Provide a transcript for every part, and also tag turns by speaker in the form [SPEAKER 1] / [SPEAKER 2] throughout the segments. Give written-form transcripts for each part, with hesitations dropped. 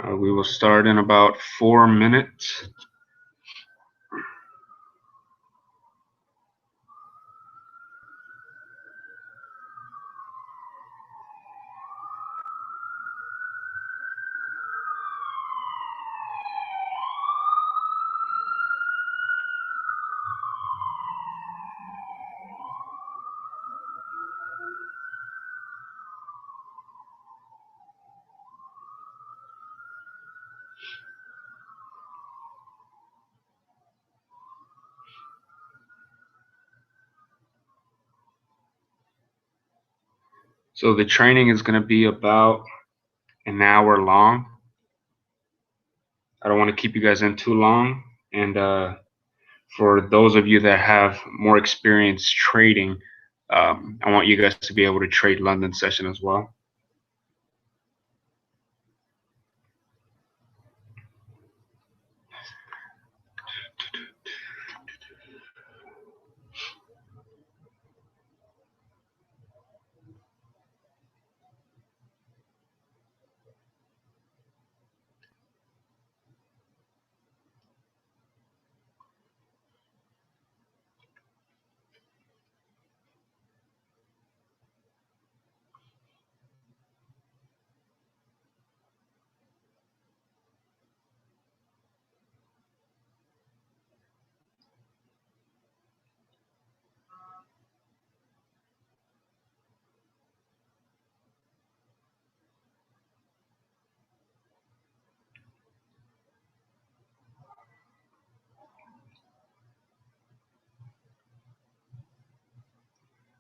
[SPEAKER 1] We will start in about 4 minutes. So the training is going to be about an hour long. I don't want to keep you guys in too long. And for those of you that have more experience trading, I want you guys to be able to trade London session as well.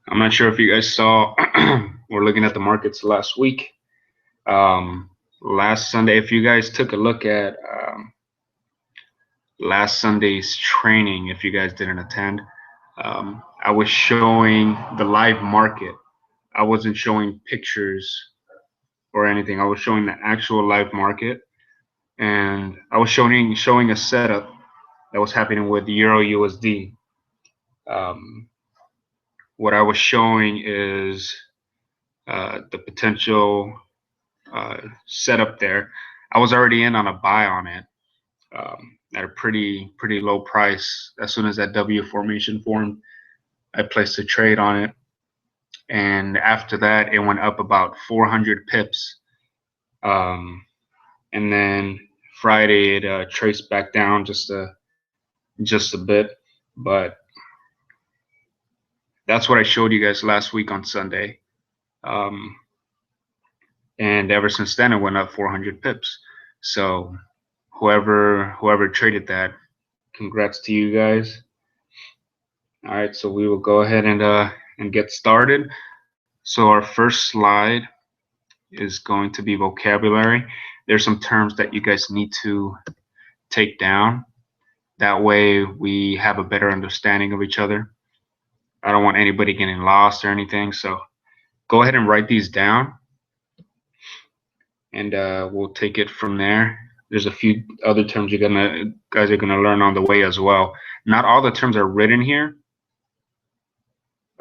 [SPEAKER 1] I'm not sure if you guys saw, we're looking at the markets last week. Last Sunday, if you guys took a look at last Sunday's training, if you guys didn't attend, I was showing the live market. I wasn't showing pictures or anything. I was showing the actual live market, and I was showing a setup that was happening with Euro USD. What I was showing is the potential setup there. I was already in on a buy on it at a pretty low price. As soon as that W formation formed, I placed a trade on it, and after that, it went up about 400 pips. And then Friday, it traced back down just a bit, but that's what I showed you guys last week on Sunday. And ever since then, it went up 400 pips. So whoever traded that, congrats to you guys. All right, so we will go ahead and get started. So our first slide is going to be vocabulary. There's some terms that you guys need to take down. That way we have a better understanding of each other. I don't want anybody getting lost or anything, so go ahead and write these down, and we'll take it from there. There's a few other terms guys are gonna learn on the way as well. Not all the terms are written here.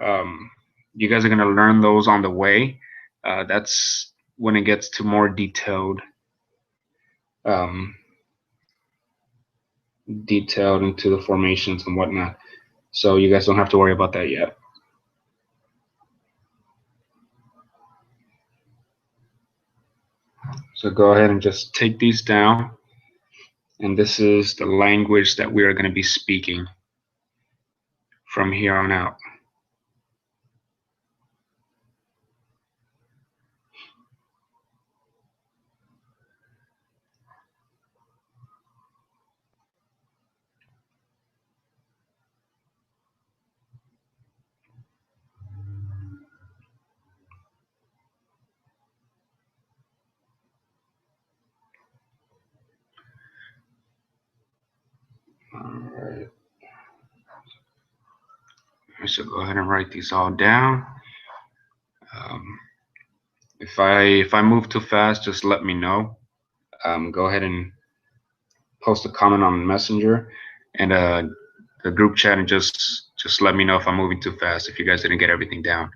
[SPEAKER 1] You guys are gonna learn those on the way. That's when it gets to more detailed into the formations and whatnot. So you guys don't have to worry about that yet. So go ahead and just take these down. And this is the language that we are going to be speaking from here on out. All right. So go ahead and write these all down. If I move too fast, just let me know. Go ahead and post a comment on Messenger and the group chat, and just let me know if I'm moving too fast, if you guys didn't get everything down.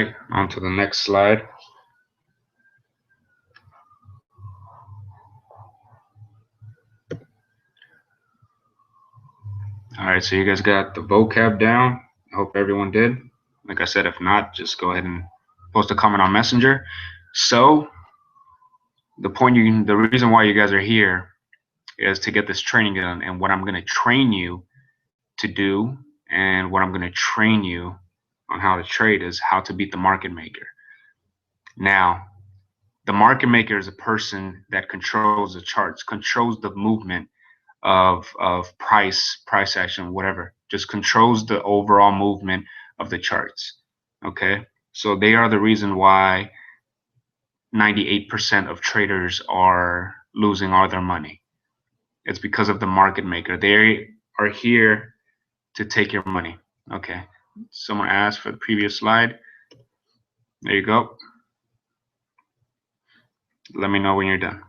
[SPEAKER 1] right, on to the next slide. All right, so you guys got the vocab down. I hope everyone did. Like I said, if not, just go ahead and post a comment on Messenger. So the reason why you guys are here is to get this training done, and what I'm going to train you to do, and what I'm going to train you on how to trade is how to beat the market maker. Now, the market maker is a person that controls the charts, controls the movement of price action, whatever, just controls the overall movement of the charts. Okay, so they are the reason why 98% of traders are losing all their money. It's because of the market maker. They are here to take your money. Okay, someone asked for the previous slide. There you go. Let me know when you're done.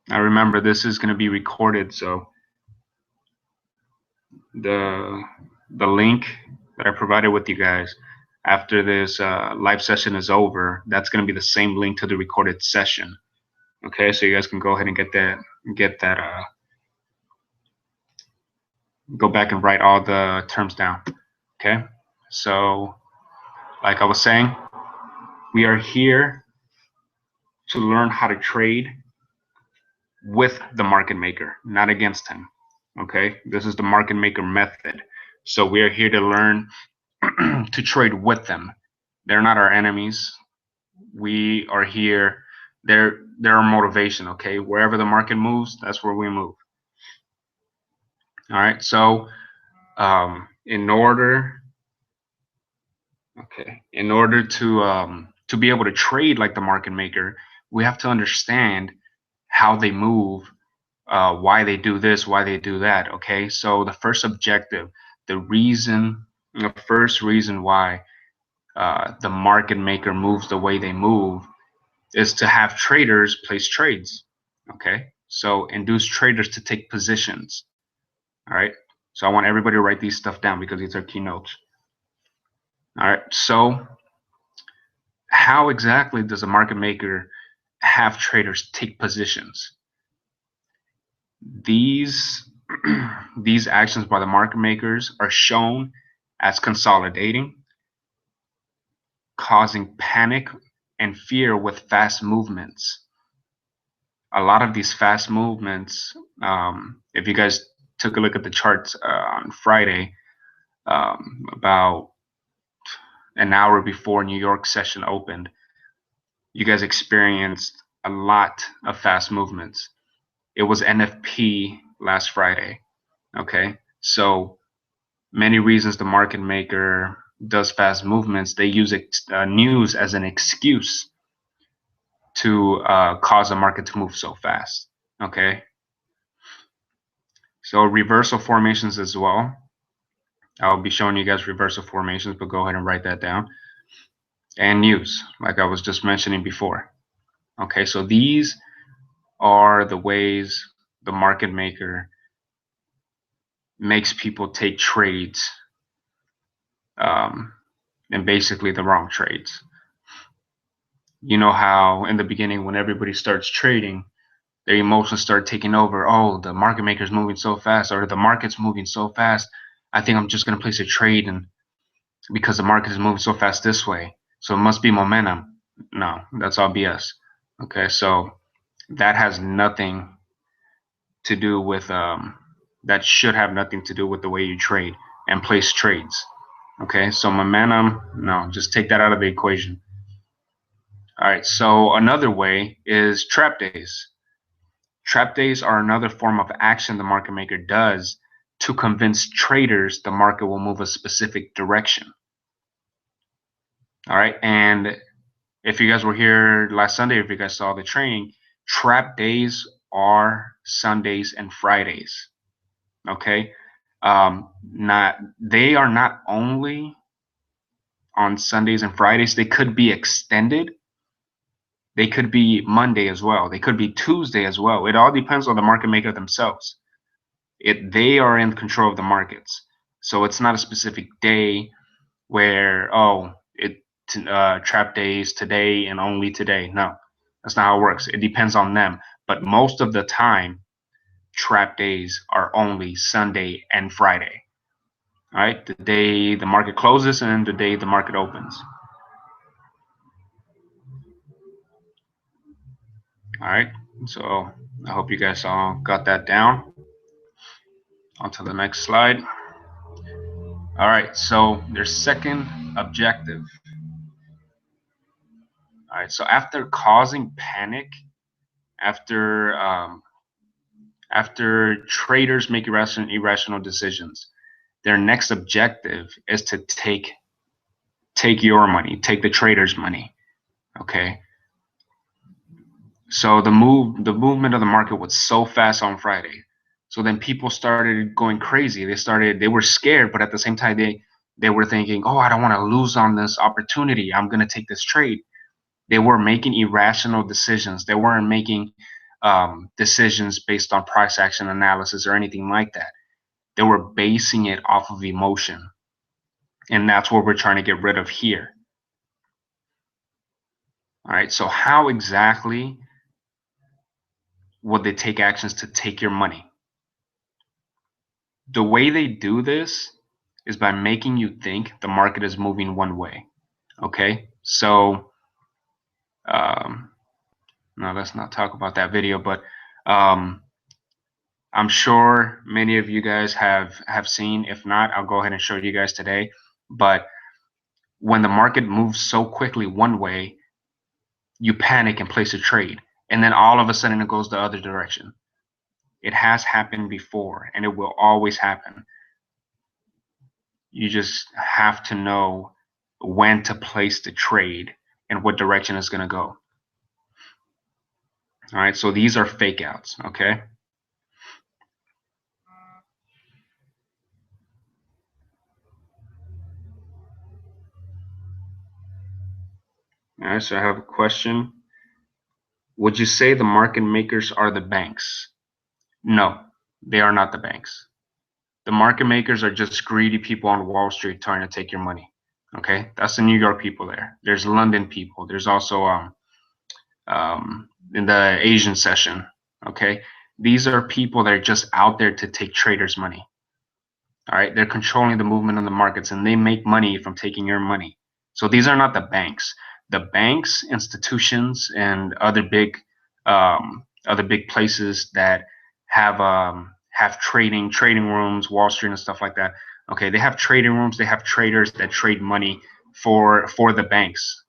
[SPEAKER 1] Now remember, this is going to be recorded, so the link that I provided with you guys after this live session is over, that's going to be the same link to the recorded session. Okay, so you guys can go ahead and get that go back and write all the terms down. Okay, so like I was saying, we are here to learn how to trade with the market maker, not against him. Okay, this is the market maker method. So we are here to learn to trade with them. They're not our enemies. We are here. They're our motivation. Okay, wherever the market moves, that's where we move. All right. So in order to be able to trade like the market maker, we have to understand how they move, why they do this, why they do that. Okay, so the first objective, the first reason why the market maker moves the way they move is to have traders place trades. Okay, so induce traders to take positions. All right, so I want everybody to write these stuff down because these are keynotes. All right, so how exactly does a market maker have traders take positions? These these actions by the market makers are shown as consolidating, causing panic and fear with fast movements. A lot of these fast movements, if you guys took a look at the charts on Friday, about an hour before New York session opened, you guys experienced a lot of fast movements. It was NFP last Friday. Okay, so many reasons the market maker does fast movements. They use news as an excuse to cause the market to move so fast. Okay, so reversal formations as well. I'll be showing you guys reversal formations, but go ahead and write that down. And news, like I was just mentioning before. Okay, so these are the ways the market maker makes people take trades, and basically the wrong trades. You know how in the beginning when everybody starts trading, their emotions start taking over. Oh, the market maker is moving so fast, or the market's moving so fast. I think I'm just going to place a trade, and because the market is moving so fast this way, so it must be momentum. No, that's all BS. Okay, so that has nothing to do with that should have nothing to do with the way you trade and place trades. Okay, so momentum, no, just take that out of the equation. All right, so another way is trap days. Trap days are another form of action the market maker does to convince traders the market will move a specific direction. All right, and if you guys were here last Sunday, if you guys saw the training, trap days are Sundays and Fridays. Okay, They are not only on Sundays and Fridays. They could be extended. They could be Monday as well. They could be Tuesday as well. It all depends on the market maker themselves. They are in control of the markets. So it's not a specific day where, oh, trap days today and only today. No, that's not how it works. It depends on them. But most of the time, trap days are only Sunday and Friday. All right, the day the market closes and the day the market opens. All right, so I hope you guys all got that down. On to the next slide. All right, so their second objective. All right, so after causing panic, after traders make irrational decisions, their next objective is to take your money, take the trader's money. Okay. So the movement of the market was so fast on Friday. So then people started going crazy. They were scared, but at the same time they were thinking, oh, I don't want to lose on this opportunity. I'm gonna take this trade. They were making irrational decisions. They weren't making decisions based on price action analysis or anything like that. They were basing it off of emotion. And that's what we're trying to get rid of here. All right, so how exactly would they take actions to take your money? The way they do this is by making you think the market is moving one way. Okay, so no, let's not talk about that video, but I'm sure many of you guys have seen. If not, I'll go ahead and show you guys today. But when the market moves so quickly one way, you panic and place a trade, and then all of a sudden it goes the other direction. It has happened before, and it will always happen. You just have to know when to place the trade and what direction it's going to go. All right, so these are fake outs, okay? All right, so I have a question. Would you say the market makers are the banks? No, they are not the banks. The market makers are just greedy people on Wall Street trying to take your money. Okay, that's the New York people there. There's London people. There's also in the Asian session. Okay, these are people that are just out there to take traders' money. All right, they're controlling the movement of the markets, and they make money from taking your money. So these are not the banks. The banks, institutions, and other big places that have trading rooms, Wall Street and stuff like that. Okay, they have trading rooms. They have traders that trade money for the banks.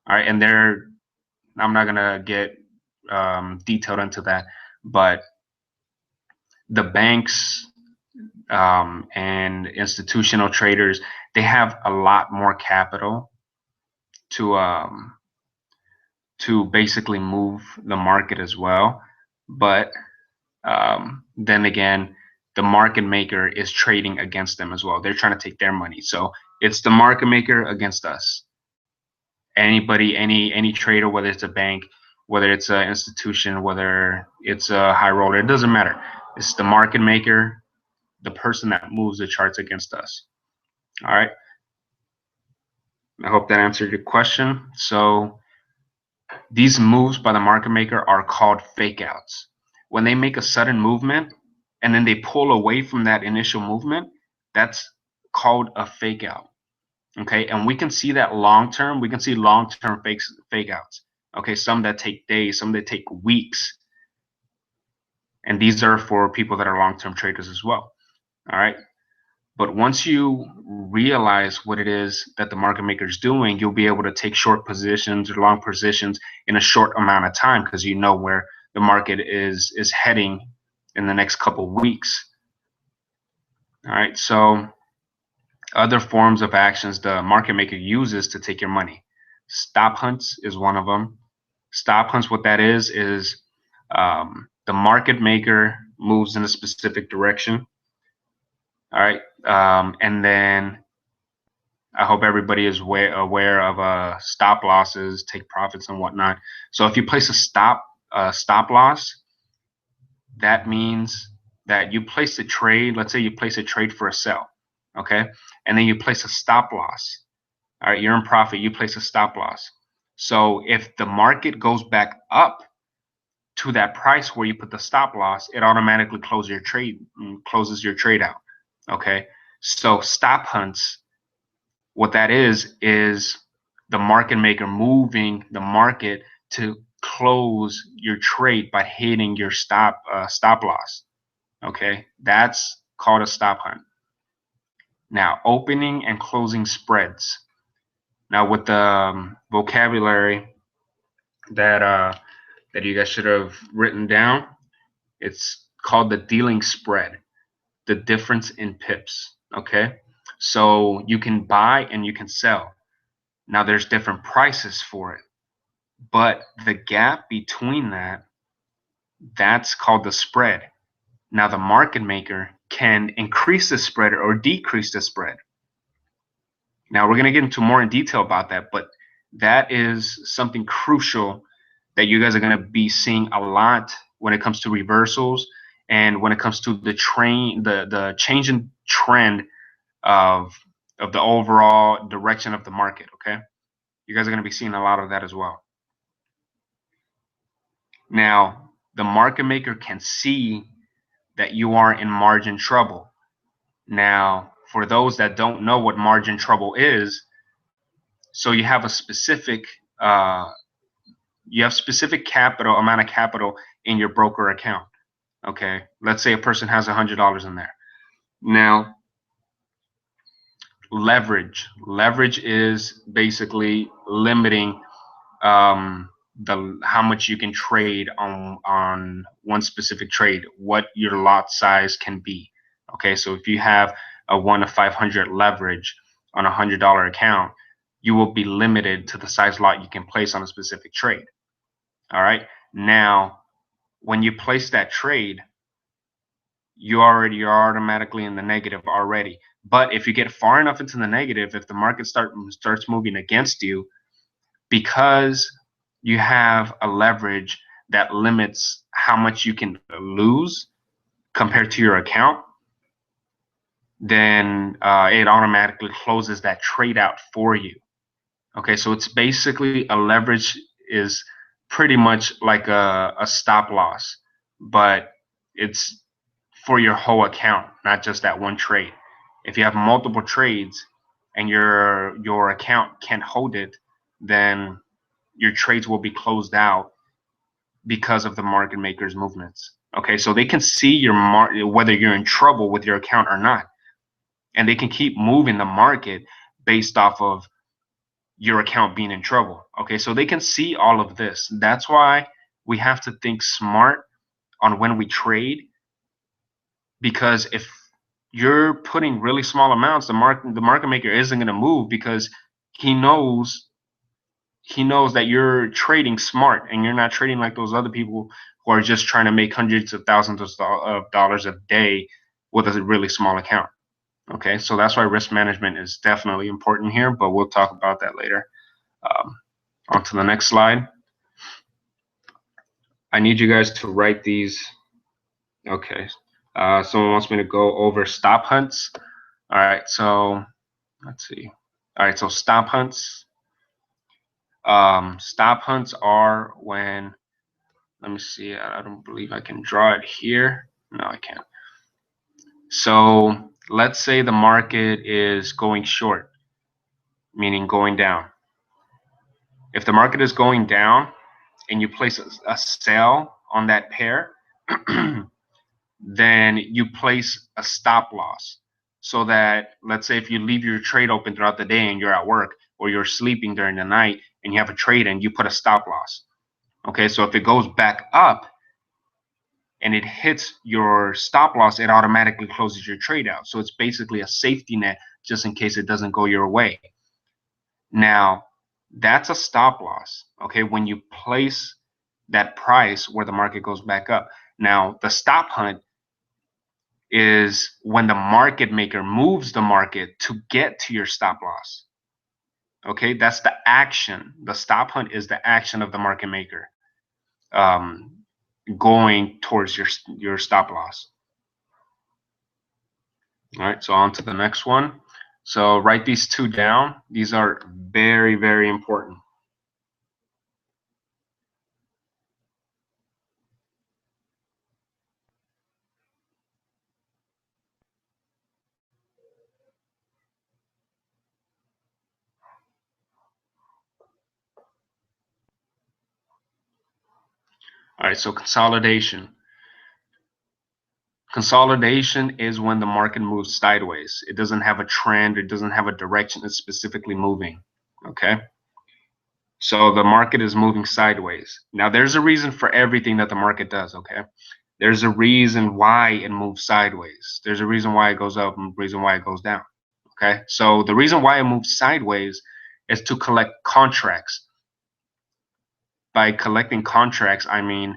[SPEAKER 1] All right, and I'm not gonna get detailed into that, but the banks and institutional traders, they have a lot more capital to basically move the market as well. But then again, the market maker is trading against them as well. They're trying to take their money. So it's the market maker against us. Anybody, any trader, whether it's a bank, whether it's an institution, whether it's a high roller, it doesn't matter. It's the market maker, the person that moves the charts against us. All right. I hope that answered your question. So these moves by the market maker are called fake outs. When they make a sudden movement and then they pull away from that initial movement, that's called a fake out. Okay, and we can see that long term. We can see long term fake outs. Okay, some that take days, some that take weeks, and these are for people that are long term traders as well. All right. But once you realize what it is that the market maker is doing, you'll be able to take short positions or long positions in a short amount of time because you know where the market is heading in the next couple of weeks. All right. So other forms of actions the market maker uses to take your money. Stop hunts is one of them. Stop hunts, what that is the market maker moves in a specific direction. All right. And then I hope everybody is aware of stop losses, take profits, and whatnot. So if you place a stop loss, that means that you place a trade. Let's say you place a trade for a sell, okay, and then you place a stop loss. All right, you're in profit. You place a stop loss. So if the market goes back up to that price where you put the stop loss, it automatically closes your trade out. Okay, so stop hunts, what that is the market maker moving the market to close your trade by hitting your stop loss. Okay, that's called a stop hunt. Now, opening and closing spreads. Now, with the vocabulary that you guys should have written down, it's called the dealing spread, the difference in pips. Okay, so you can buy and you can sell. Now, there's different prices for it, but the gap between that's called the spread. Now, the market maker can increase the spread or decrease the spread. Now, we're going to get into more in detail about that, but that is something crucial that you guys are going to be seeing a lot when it comes to reversals and when it comes to the change in trend of the overall direction of the market. Okay, you guys are going to be seeing a lot of that as well. Now, the market maker can see that you are in margin trouble. Now, for those that don't know what margin trouble is, so uh, you have specific amount of capital in your broker account. Okay, let's say a person has $100 in there. Now, leverage is basically limiting the how much you can trade on one specific trade, what your lot size can be. Okay, so if you have a 1 to 500 leverage on $100 account, you will be limited to the size lot you can place on a specific trade. All right, now when you place that trade, you're automatically in the negative already. But if you get far enough into the negative, if the market starts moving against you, because you have a leverage that limits how much you can lose compared to your account, then it automatically closes that trade out for you. Okay, so it's basically a leverage is pretty much like a stop loss, but it's for your whole account, not just that one trade. If you have multiple trades and your account can't hold it, then your trades will be closed out because of the market maker's movements. Okay, so they can see whether you're in trouble with your account or not, and they can keep moving the market based off of your account being in trouble. Okay, so they can see all of this. That's why we have to think smart on when we trade, because if you're putting really small amounts, the market maker isn't going to move because he knows he knows that you're trading smart and you're not trading like those other people who are just trying to make hundreds of thousands of dollars a day with a really small account. Okay, so that's why risk management is definitely important here, but we'll talk about that later. On to the next slide. I need you guys to write these. Okay, someone wants me to go over stop hunts. All right, so let's see. All right, so stop hunts. Stop hunts are when, let me see, I don't believe I can draw it here. No, I can't. So let's say the market is going short, meaning going down. If the market is going down and you place a sell on that pair, then you place a stop loss. So that, let's say if you leave your trade open throughout the day and you're at work, or you're sleeping during the night and you have a trade and you put a stop loss. Okay, so if it goes back up and it hits your stop loss, it automatically closes your trade out. So it's basically a safety net just in case it doesn't go your way. Now, that's a stop loss, okay, when you place that price where the market goes back up. Now, the stop hunt is when the market maker moves the market to get to your stop loss. Okay, that's the action. The stop hunt is the action of the market maker going towards your stop loss. All right, so on to the next one. So write these two down. These are very, very important. All right, so consolidation. Consolidation is when the market moves sideways. It doesn't have a trend. It doesn't have a direction. It's specifically moving. Okay. So the market is moving sideways. Now, there's a reason for everything that the market does. Okay. There's a reason why it moves sideways. There's a reason why it goes up and a reason why it goes down. Okay. So the reason why it moves sideways is to collect contracts. By collecting contracts, I mean,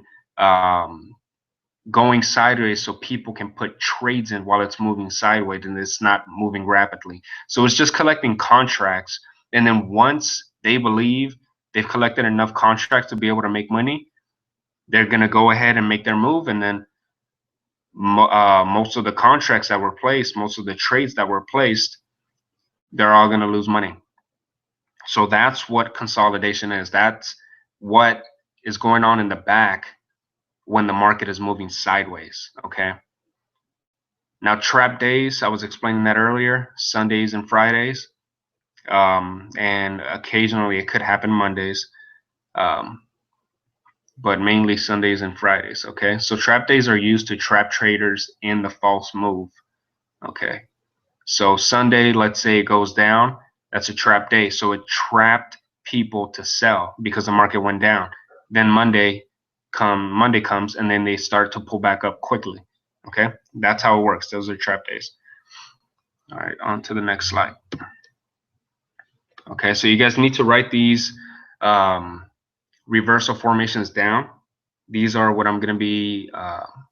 [SPEAKER 1] going sideways so people can put trades in while it's moving sideways and it's not moving rapidly. So it's just collecting contracts. And then once they believe they've collected enough contracts to be able to make money, they're going to go ahead and make their move. And then most of the contracts that were placed, most of the trades that were placed, they're all going to lose money. So that's what consolidation is. That's what is going on in the back when the market is moving sideways. Okay. Now, trap days, I was explaining that earlier, Sundays and Fridays, and occasionally it could happen Mondays, but mainly Sundays and Fridays. Okay, so trap days are used to trap traders in the false move. Okay, so Sunday, let's say it goes down, that's a trap day. So it trapped people to sell because the market went down. Then Monday comes, and then they start to pull back up quickly. Okay, that's how it works. Those are trap days. All right, on to the next slide. Okay, so you guys need to write these reversal formations down. These are what I'm going to be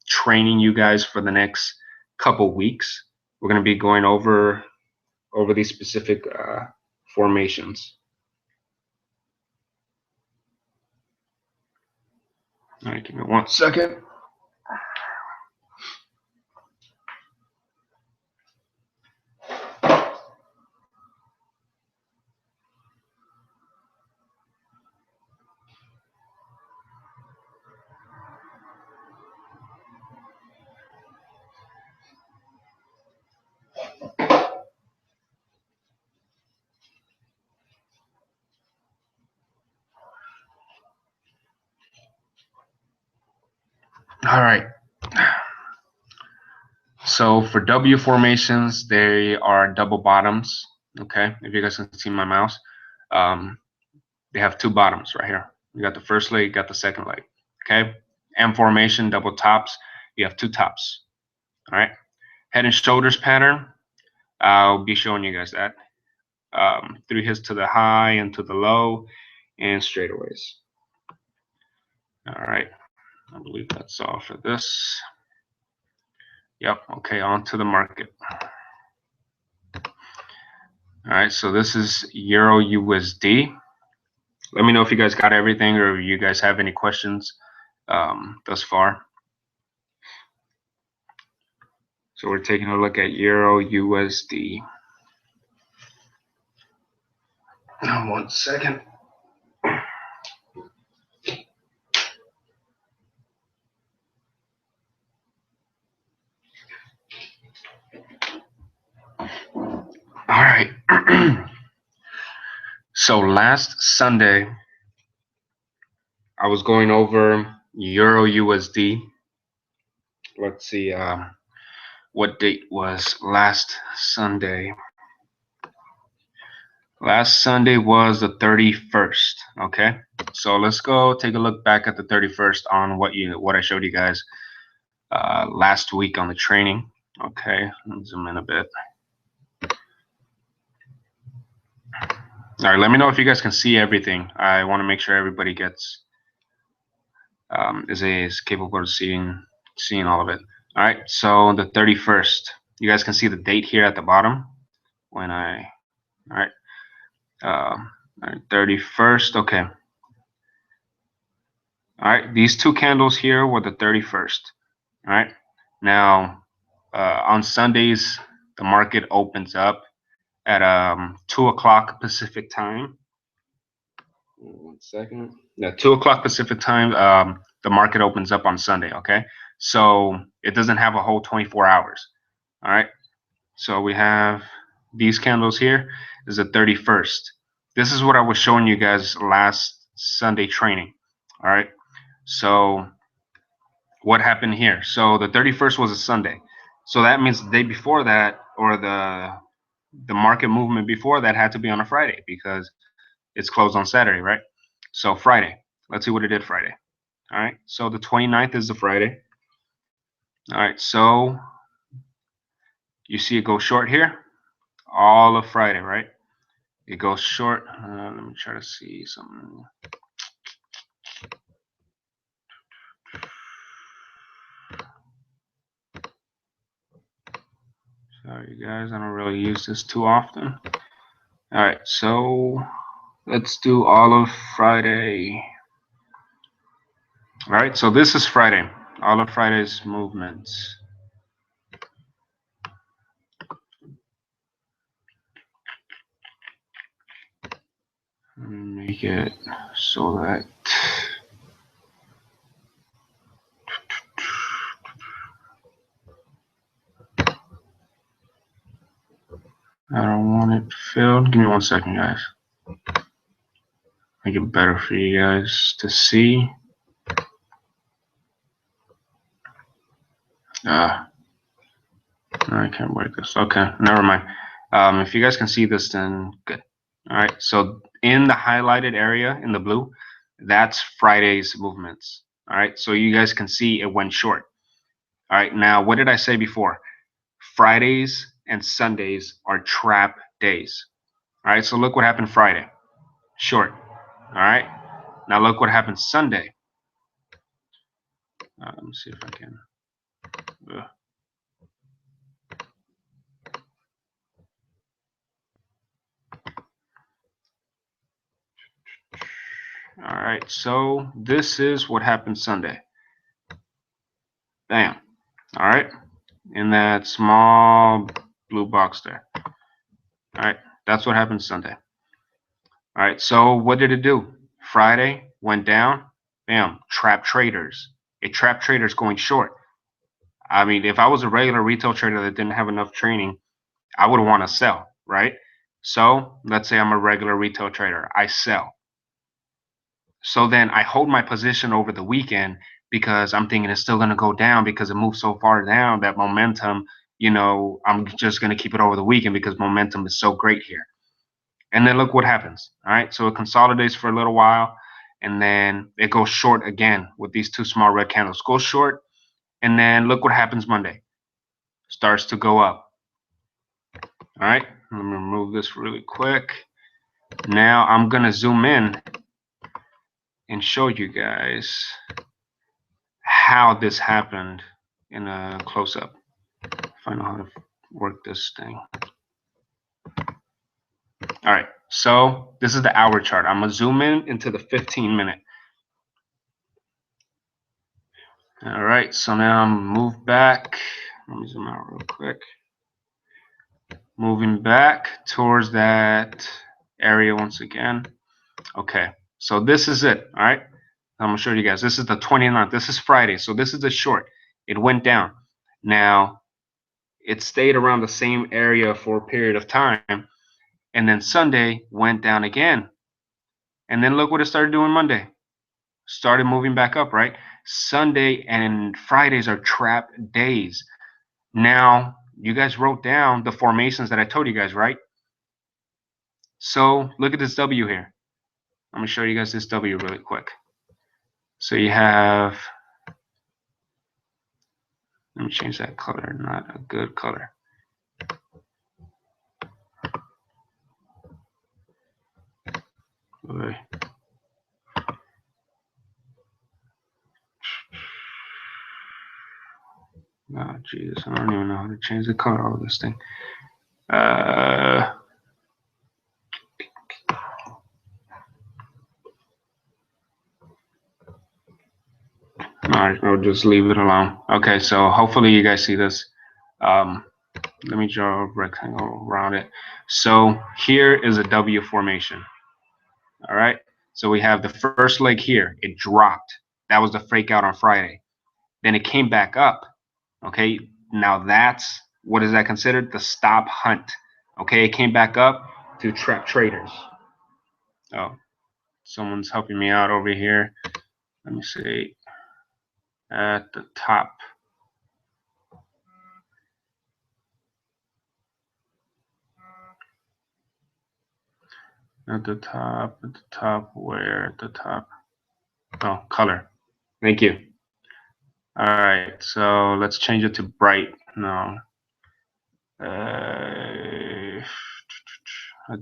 [SPEAKER 1] training you guys for the next couple weeks. We're going to be going over these specific formations. All right, give me 1 second. All right. So for W formations, they are double bottoms. Okay, if you guys can see my mouse, they have two bottoms right here. You got the first leg, you got the second leg. Okay, M formation, double tops. You have two tops. All right. Head and shoulders pattern. I'll be showing you guys that. 3 hits to the high and to the low, and straightaways. All right. I believe that's all for this. Yep. Okay. On to the market. All right. So this is Euro USD. Let me know if you guys got everything or if you guys have any questions thus far. So we're taking a look at Euro USD. 1 second. All right. So last Sunday, I was going over Euro USD. Let's see what date was last Sunday. Last Sunday was the 31st. Okay, so let's go take a look back at the 31st on what I showed you guys last week on the training. Okay, let's zoom in a bit. All right, let me know if you guys can see everything. I want to make sure everybody gets is capable of seeing all of it. All right, so the 31st. You guys can see the date here at the bottom. When I, all right, uh, 31st. Okay. All right, these two candles here were the 31st. All right. Now, on Sundays, the market opens up at 2 o'clock Pacific time. 1 second. Yeah, 2 o'clock Pacific time. The market opens up on Sunday. Okay, so it doesn't have a whole 24 hours. All right. So we have these candles here. This is the 31st. This is what I was showing you guys last Sunday training. All right. So what happened here? So the 31st was a Sunday. So that means the day before that, or the market movement before that, had to be on a Friday because it's closed on Saturday, right? So Friday. Let's see what it did Friday. All right. So the 29th is the Friday. All right. So you see it go short here all of Friday, right? It goes short. Let me try to see something. Sorry, guys. I don't really use this too often. All right. So let's do all of Friday. All right, so this is Friday. All of Friday's movements. Make it so that I don't want it filled. Give me 1 second, guys. Make it better for you guys to see. I can't work this. Okay, never mind. If you guys can see this, then good. All right, so in the highlighted area in the blue, that's Friday's movements. All right, so you guys can see it went short. All right, now what did I say before? Fridays and Sundays are trap days. All right, so look what happened Friday. Short. All right, now look what happened Sunday. Let me see if I can. All right, so this is what happened Sunday. Bam. All right, in that small blue box there. All right, that's what happened Sunday. All right, so what did it do? Friday went down. Bam. Trap traders. A trap traders going short. I mean, if I was a regular retail trader that didn't have enough training, I would want to sell, right? So let's say I'm a regular retail trader. I sell. So then I hold my position over the weekend because I'm thinking it's still going to go down because it moved so far down that momentum, I'm just going to keep it over the weekend because momentum is so great here. And then look what happens. All right. So it consolidates for a little while and then it goes short again with these two small red candles. Goes short. And then look what happens Monday. Starts to go up. All right. Let me remove this really quick. Now I'm going to zoom in and show you guys how this happened in a close-up. Find out how to work this thing. All right, so this is the hour chart. I'm gonna zoom in into the 15-minute. All right, so now I'm move back. Let me zoom out real quick. Moving back towards that area once again. Okay, so this is it. All right, I'm gonna show you guys. This is the 29th. This is Friday, so this is the short. It went down. Now it stayed around the same area for a period of time, and then Sunday went down again. And then look what it started doing Monday. Started moving back up, right? Sunday and Fridays are trap days. Now, you guys wrote down the formations that I told you guys, right? So look at this W here. I'm going to show you guys this W really quick. So you have, let me change that color, not a good color. Let Oh, Jesus, I don't even know how to change the color of this thing. Alright, I'll just leave it alone. Okay, so hopefully you guys see this. Let me draw a rectangle around it. So here is a W formation. Alright, so we have the first leg here. It dropped. That was the fake out on Friday. Then it came back up. Okay, now that's, what is that considered? The stop hunt. Okay, it came back up to trap traders. Oh, someone's helping me out over here. Let me see. At the top. At the top, where at the top? Oh, color. Thank you. All right, so let's change it to bright. No. I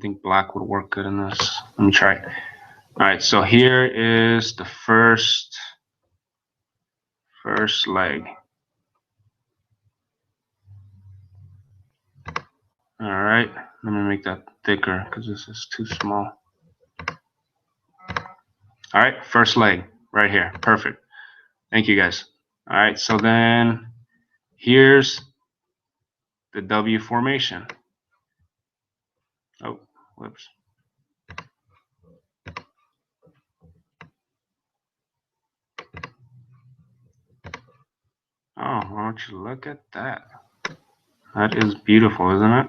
[SPEAKER 1] think black would work good in this. Let me try it. All right, so here is the first leg. All right, let me make that thicker because this is too small. All right, first leg right here. Perfect. Thank you guys. All right, so then here's the W formation. Oh, whoops. Oh, why don't you look at that? That is beautiful, isn't it?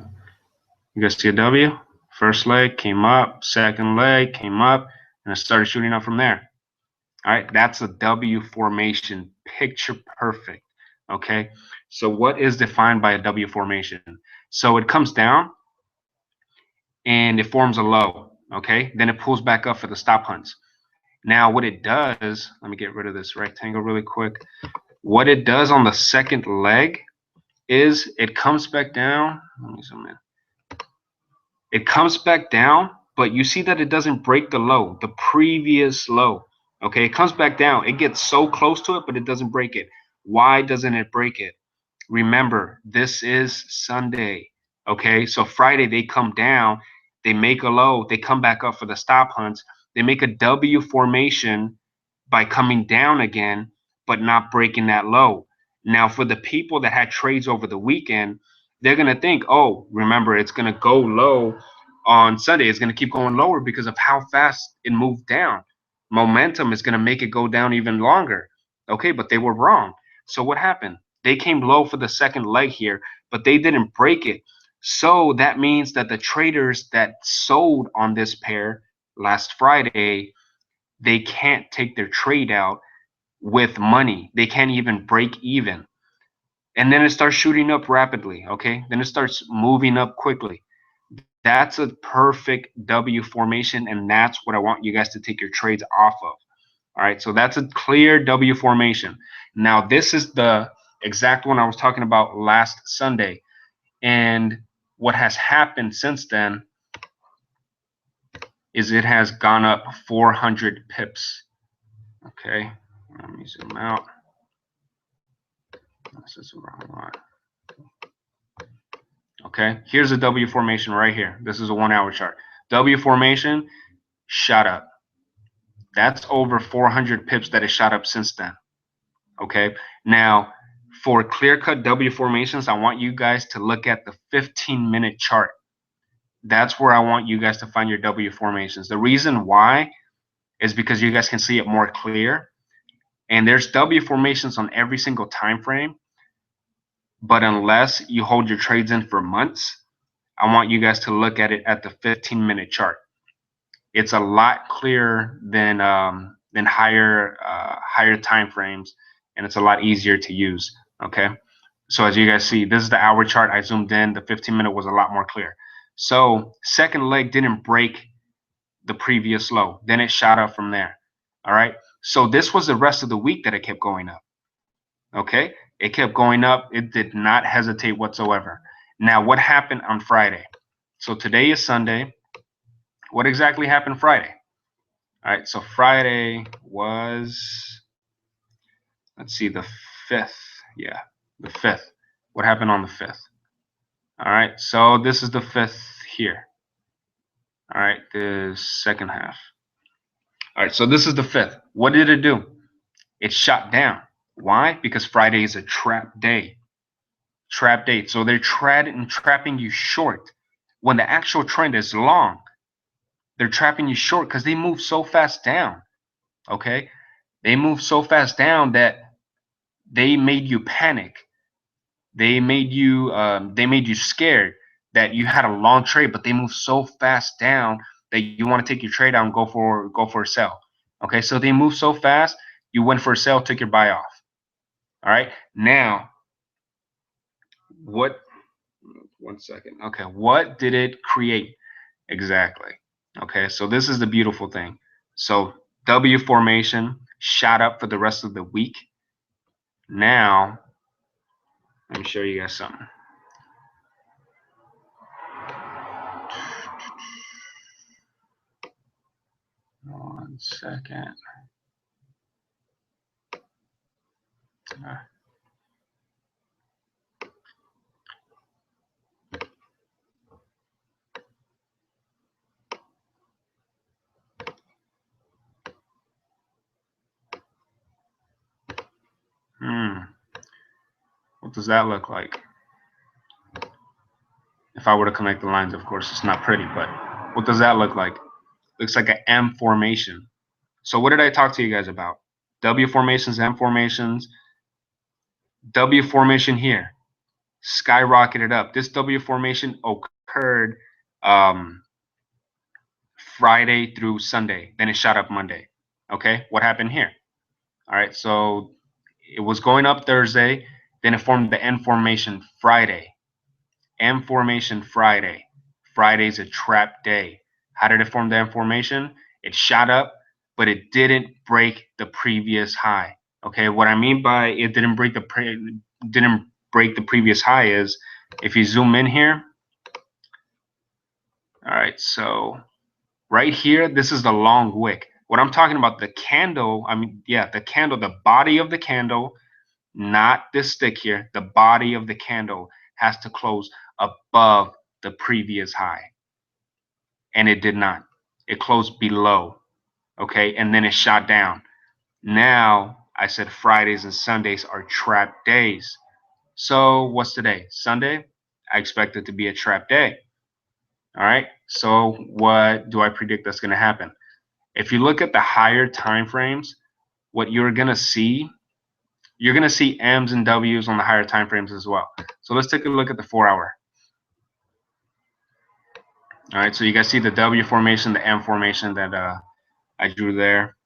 [SPEAKER 1] You guys see a W? First leg came up, second leg came up, and it started shooting up from there. All right, that's a W formation, picture perfect. Okay, so what is defined by a W formation? So it comes down and it forms a low. Okay, then it pulls back up for the stop hunts. Now, what it does, let me get rid of this rectangle really quick. What it does on the second leg is it comes back down. Let me zoom in. It comes back down, but you see that it doesn't break the low, the previous low. Okay, it comes back down. It gets so close to it, but it doesn't break it. Why doesn't it break it? Remember, this is Sunday. Okay, so Friday they come down, they make a low, they come back up for the stop hunts, they make a W formation by coming down again, but not breaking that low. Now, for the people that had trades over the weekend, they're going to think, oh, remember, it's going to go low on Sunday. It's going to keep going lower because of how fast it moved down. Momentum is going to make it go down even longer. Okay, but they were wrong. So what happened? They came low for the second leg here, but they didn't break it. So that means that the traders that sold on this pair last Friday, they can't take their trade out with money. They can't even break even. And then it starts shooting up rapidly, okay? Then it starts moving up quickly. That's a perfect W formation, and that's what I want you guys to take your trades off of. All right, so that's a clear W formation. Now, this is the exact one I was talking about last Sunday. And what has happened since then is it has gone up 400 pips. Okay, let me zoom out. This is the wrong one. Okay, here's a W formation right here. This is a 1 hour chart. W formation shot up. That's over 400 pips that it shot up since then. Okay, now for clear-cut W formations, I want you guys to look at the 15-minute chart. That's where I want you guys to find your W formations. The reason why is because you guys can see it more clear. And there's W formations on every single time frame. But unless you hold your trades in for months, I want you guys to look at it at the 15-minute chart. It's a lot clearer than higher time frames, and it's a lot easier to use. Okay, so as you guys see, this is the hour chart. I zoomed in. The 15-minute was a lot more clear. So second leg didn't break the previous low. Then it shot up from there. All right. So this was the rest of the week that it kept going up. Okay, it kept going up. It did not hesitate whatsoever. Now, what happened on Friday? So today is Sunday. What exactly happened Friday? All right, so Friday was, let's see, the 5th. Yeah. The 5th. What happened on the 5th? All right, so this is the 5th here. All right, the second half. All right, so this is the 5th. What did it do? It shot down. Why? Because Friday is a trap day. Trap day. So they're trapping you short when the actual trend is long. They're trapping you short because they move so fast down. Okay, they move so fast down that they made you panic. They made you scared that you had a long trade, but they move so fast down that you want to take your trade out and go for a sell. Okay, so they move so fast, you went for a sell, took your buy off. All right, now what? 1 second. Okay, what did it create exactly? Okay, so this is the beautiful thing. So W formation shot up for the rest of the week. Now let me show you guys something. 1 second. What does that look like? If I were to connect the lines, of course, it's not pretty, but what does that look like? Looks like an M formation. So what did I talk to you guys about? W formations, M formations. W formation here skyrocketed up. This W formation occurred Friday through Sunday. Then it shot up Monday. Okay, what happened here? All right, so it was going up Thursday. Then it formed the N formation Friday. M formation Friday. Friday's a trap day. How did it form the M formation? It shot up, but it didn't break the previous high. Okay, what I mean by it didn't break the previous high is if you zoom in here. All right, so right here, this is the long wick. What I'm talking about, the candle, the candle, the body of the candle, not this stick here, the body of the candle has to close above the previous high. And it did not. It closed below. Okay, and then it shot down. Now, I said Fridays and Sundays are trap days. So, what's today? Sunday? I expect it to be a trap day. All right, so what do I predict that's going to happen? If you look at the higher time frames, what you're going to see, you're going to see M's and W's on the higher time frames as well. So let's take a look at the 4-hour. All right, so you guys see the W formation, the M formation that I drew there.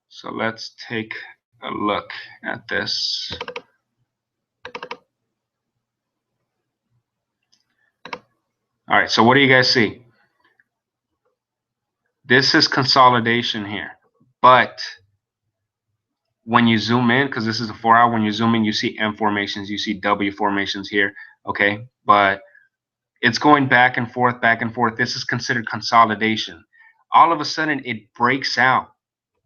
[SPEAKER 1] So let's take a look at this. All right, so what do you guys see? This is consolidation here, but when you zoom in, because this is a 4-hour, when you zoom in, you see M formations, you see W formations here, okay? But it's going back and forth, back and forth. This is considered consolidation. All of a sudden, it breaks out,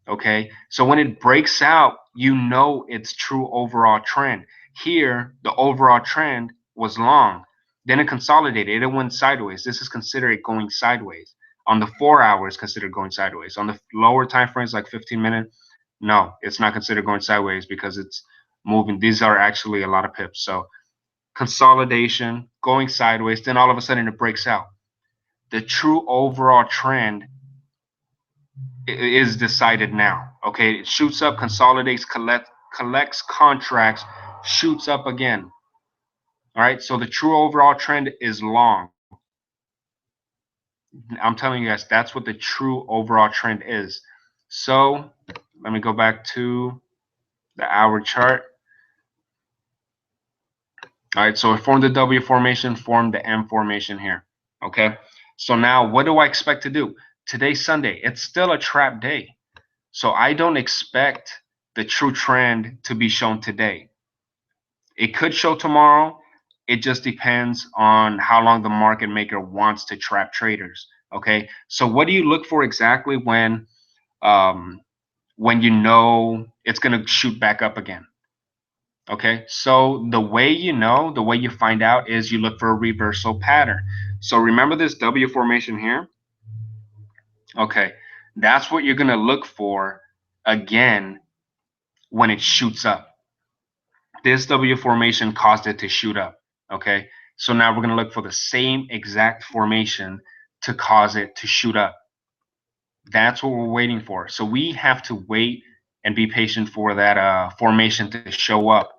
[SPEAKER 1] okay? So when it breaks out, you know it's true overall trend. Here, the overall trend was long. Then it consolidated. It went sideways. This is considered going sideways. On the 4-hour, it's considered going sideways. On the lower time frames, like 15 minutes, no, it's not considered going sideways because it's moving. These are actually a lot of pips. So consolidation, going sideways, then all of a sudden it breaks out. The true overall trend is decided now. Okay, it shoots up, consolidates, collects contracts, shoots up again. All right, so the true overall trend is long. I'm telling you guys, that's what the true overall trend is. So let me go back to the hour chart. All right, so it formed the W formation, formed the M formation here. Okay, so now what do I expect to do? Today's Sunday. It's still a trap day. So I don't expect the true trend to be shown today. It could show tomorrow. It just depends on how long the market maker wants to trap traders. Okay, so what do you look for exactly when you know it's going to shoot back up again? Okay, so the way you know, the way you find out is you look for a reversal pattern. So remember this W formation here? Okay, that's what you're going to look for again when it shoots up. This W formation caused it to shoot up. Okay, so now we're going to look for the same exact formation to cause it to shoot up. That's what we're waiting for. So we have to wait and be patient for that formation to show up.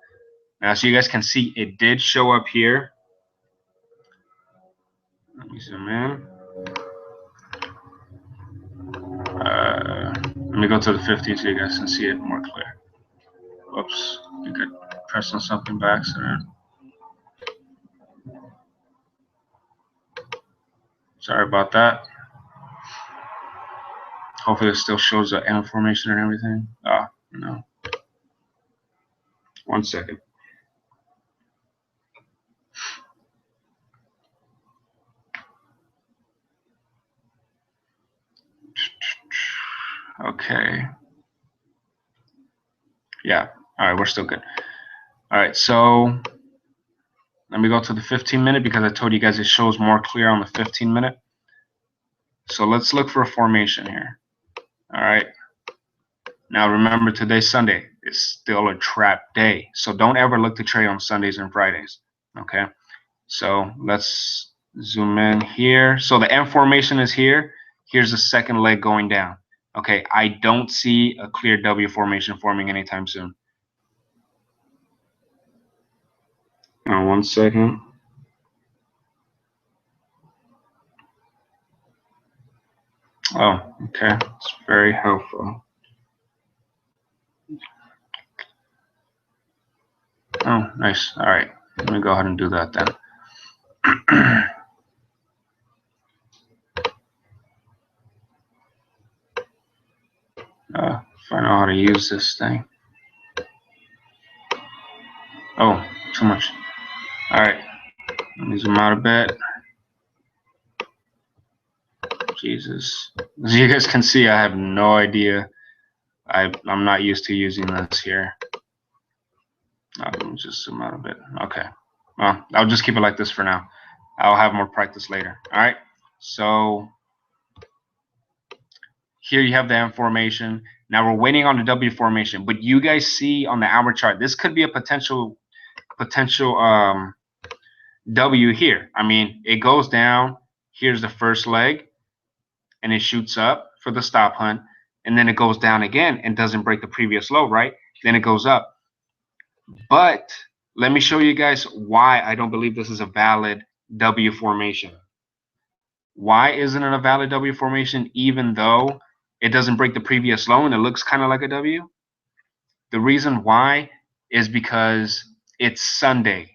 [SPEAKER 1] Now, so you guys can see it did show up here. Let me zoom in. Let me go to the 15 so you guys can see it more clear. Whoops, I think I pressed on something by accident. Sorry about that. Hopefully it still shows the M formation and everything. Ah, no. 1 second. Okay. Yeah. All right, we're still good. All right, so let me go to the 15-minute because I told you guys it shows more clear on the 15-minute. So let's look for a formation here. All right. Now remember, today's Sunday. It's still a trap day. So don't ever look to trade on Sundays and Fridays. Okay. So let's zoom in here. So the M formation is here. Here's the second leg going down. Okay, I don't see a clear W formation forming anytime soon. 1 second. Oh, okay. It's very helpful. Oh, nice. All right. Let me go ahead and do that then. If I know how to use this thing. Oh, too much. All right. Let me zoom out a bit. Jesus. As you guys can see, I have no idea. I'm not used to using this here. Let me just zoom out a bit. Okay. Well, I'll just keep it like this for now. I'll have more practice later. All right. So here you have the M formation. Now we're waiting on the W formation. But you guys see on the hour chart, this could be a potential W here. I mean, it goes down. Here's the first leg, and it shoots up for the stop hunt, and then it goes down again and doesn't break the previous low, right? Then it goes up. But let me show you guys why I don't believe this is a valid W formation. Why isn't it a valid W formation even though it doesn't break the previous low and it looks kind of like a W? The reason why is because it's Sunday.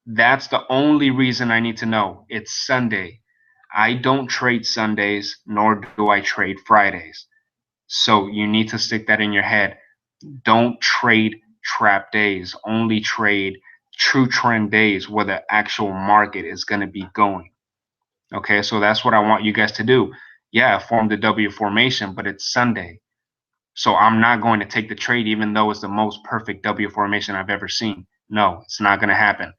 [SPEAKER 1] That's the only reason I need to know. It's Sunday. I don't trade Sundays, nor do I trade Fridays. So you need to stick that in your head. Don't trade trap days. Only trade true trend days where the actual market is going to be going. Okay, so that's what I want you guys to do. Yeah, form the W formation, but it's Sunday. So I'm not going to take the trade even though it's the most perfect W formation I've ever seen. No, it's not going to happen.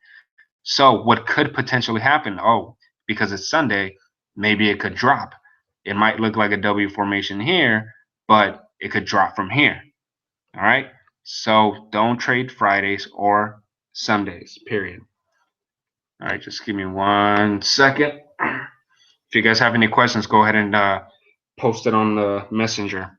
[SPEAKER 1] So what could potentially happen? Oh, because it's Sunday, maybe it could drop. It might look like a W formation here, but it could drop from here. All right. So don't trade Fridays or Sundays, period. All right, just give me 1 second. If you guys have any questions, go ahead and post it on the messenger.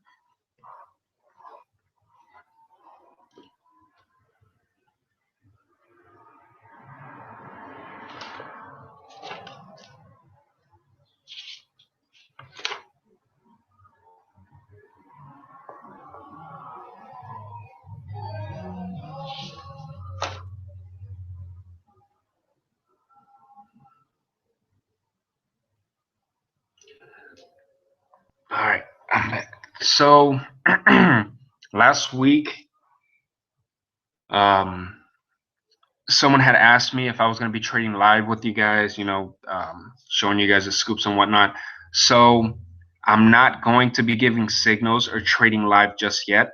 [SPEAKER 1] All right, I'm back. So last week, someone had asked me if I was going to be trading live with you guys, showing you guys the scoops and whatnot. So I'm not going to be giving signals or trading live just yet.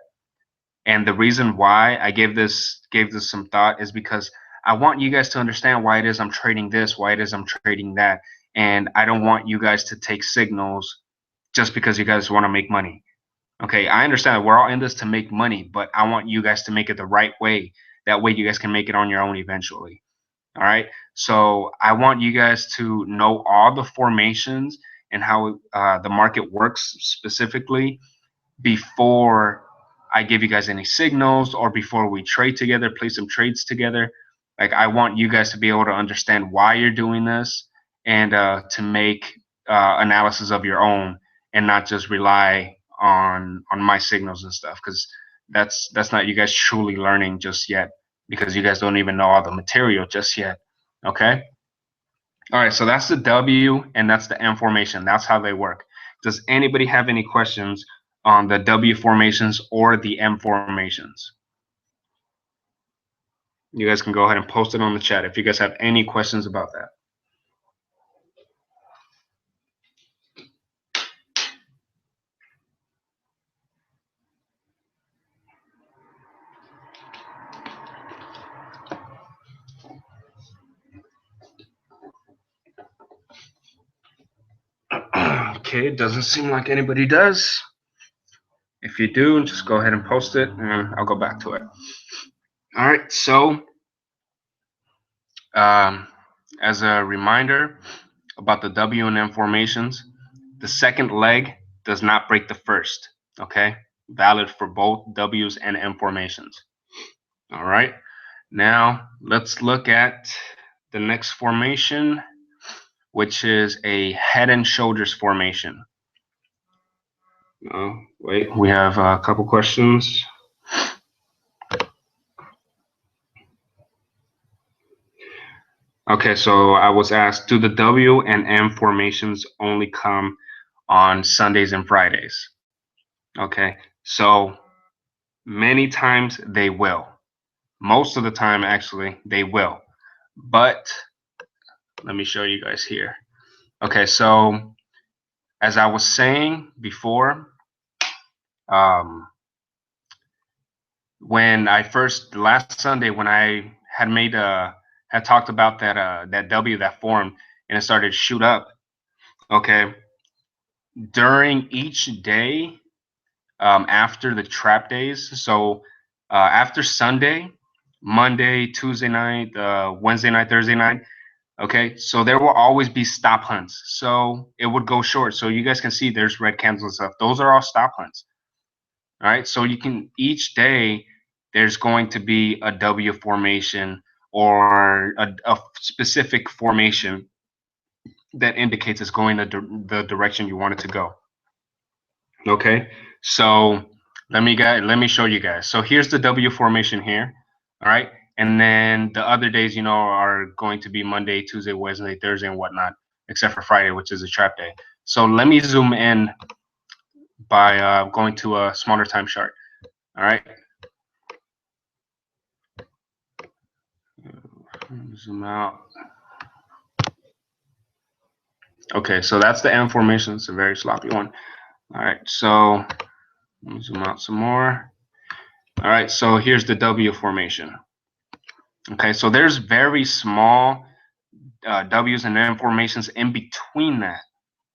[SPEAKER 1] And the reason why I gave this some thought is because I want you guys to understand why it is I'm trading this, why it is I'm trading that. And I don't want you guys to take signals just because you guys want to make money. Okay, I understand we're all in this to make money, but I want you guys to make it the right way. That way you guys can make it on your own eventually. All right, so I want you guys to know all the formations and how the market works specifically before I give you guys any signals or before we trade together, play some trades together. Like, I want you guys to be able to understand why you're doing this and to make analysis of your own and not just rely on my signals and stuff, because that's not you guys truly learning just yet, because you guys don't even know all the material just yet. Okay. All right, so that's the W and that's the M formation. That's how they work. Does anybody have any questions on the W formations or the M formations? You guys can go ahead and post it on the chat if you guys have any questions about that. Okay, it doesn't seem like anybody does. If you do, just go ahead and post it and I'll go back to it. All right, so as a reminder about the W and M formations, the second leg does not break the first, okay? Valid for both W's and M formations. All right, now let's look at the next formation, which is a head and shoulders formation. Oh, wait, we have a couple questions. Okay, so I was asked, do the W and M formations only come on Sundays and Fridays? Okay, so many times they will. Most of the time, actually, they will. But let me show you guys here. Okay, so as I was saying before, when I first last Sunday, when I had made had talked about that W that formed and it started to shoot up. Okay, during each day after the trap days, so after Sunday, Monday, Tuesday night, Wednesday night, Thursday night. Okay, so there will always be stop hunts. So it would go short. So you guys can see there's red candles and stuff. Those are all stop hunts. All right, so you can each day there's going to be a W formation or a specific formation that indicates it's going the direction you want it to go. Okay, so let me show you guys. So here's the W formation here. All right, and then the other days, you know, are going to be Monday, Tuesday, Wednesday, Thursday, and whatnot, except for Friday, which is a trap day. So let me zoom in by going to a smaller time chart. All right. Zoom out. Okay, so that's the M formation. It's a very sloppy one. All right, so let me zoom out some more. All right, so here's the W formation. Okay, so there's very small W's and M formations in between that.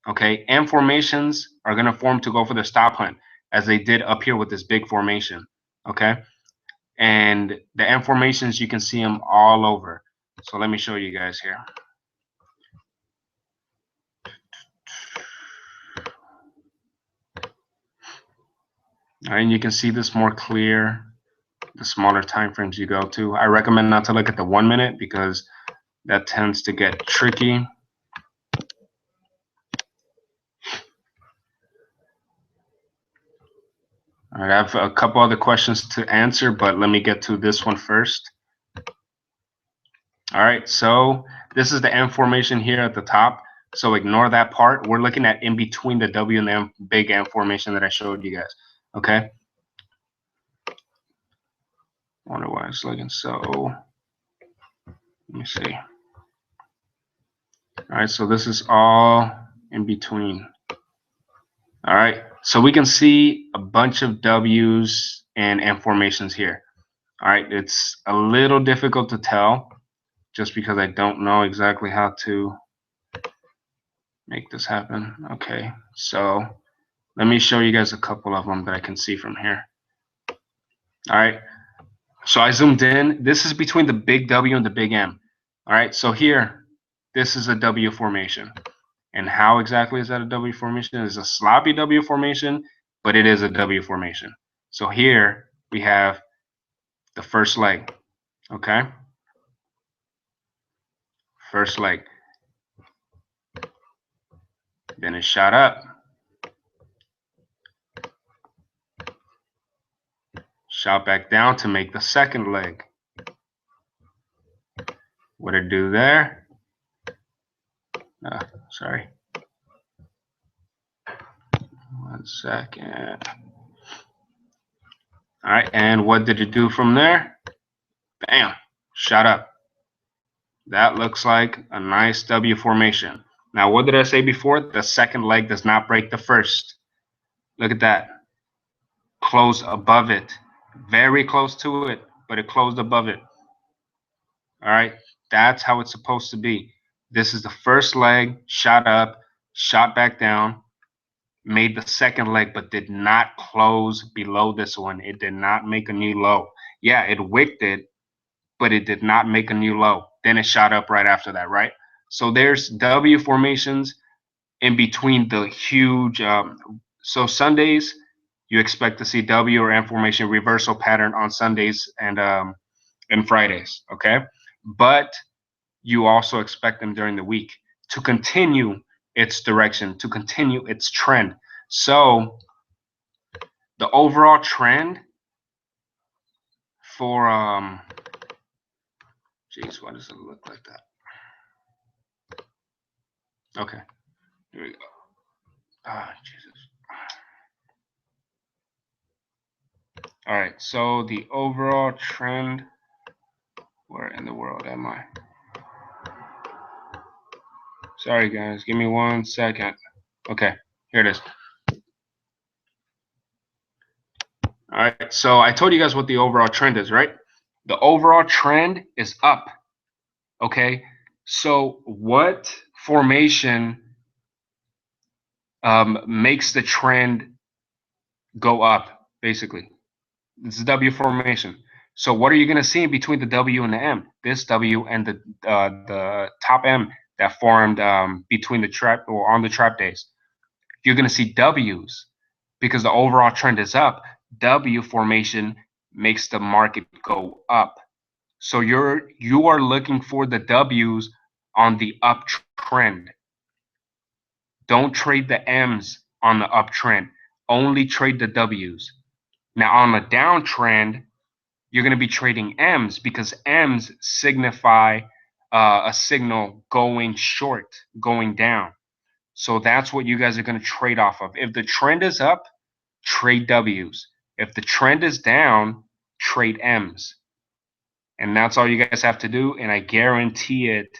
[SPEAKER 1] Okay, M formations are going to form to go for the stop hunt, as they did up here with this big formation. Okay, and the M formations, you can see them all over. So let me show you guys here. All right, and you can see this more clear the smaller time frames you go to. I recommend not to look at the 1 minute because that tends to get tricky. All right, I have a couple other questions to answer, but let me get to this one first. All right, so this is the M formation here at the top. So ignore that part. We're looking at in between the W and the M, big M formation that I showed you guys. Okay. I wonder why it's looking so. Let me see. All right, so this is all in between. All right, so we can see a bunch of W's and M formations here. All right, it's a little difficult to tell just because I don't know exactly how to make this happen. Okay, so let me show you guys a couple of them that I can see from here. All right, so I zoomed in. This is between the big W and the big M. All right, so here, this is a W formation. And how exactly is that a W formation? It's a sloppy W formation, but it is a W formation. So here we have the first leg, okay? First leg. Then it shot up. Shot back down to make the second leg. What did it do there? Sorry. 1 second. All right, and what did it do from there? Bam, shot up. That looks like a nice W formation. Now, what did I say before? The second leg does not break the first. Look at that. Close above it. Very close to it, but it closed above it. All right, that's how it's supposed to be. This is the first leg, shot up, shot back down, made the second leg, but did not close below this one. It did not make a new low. Yeah, it wicked it, but it did not make a new low. Then it shot up right after that, right? So there's W formations in between the huge. So Sundays, you expect to see W or M formation reversal pattern on Sundays and Fridays, okay? But you also expect them during the week to continue its direction, to continue its trend. So the overall trend for geez, why does it look like that? Okay, here we go. Jesus. All right, so the overall trend, where in the world am I? Sorry guys, give me 1 second. Okay, here it is. All right, so I told you guys what the overall trend is, right? The overall trend is up, okay? So what formation makes the trend go up, basically? It's a W formation. So what are you going to see in between the W and the M? This W and the top M that formed between the trap or on the trap days. You're going to see W's because the overall trend is up. W formation makes the market go up. So you are looking for the W's on the uptrend. Don't trade the M's on the uptrend. Only trade the W's. Now on the downtrend, you're going to be trading M's because M's signify a signal going short, going down. So that's what you guys are going to trade off of. If the trend is up, trade W's. If the trend is down, trade M's. And that's all you guys have to do. And I guarantee it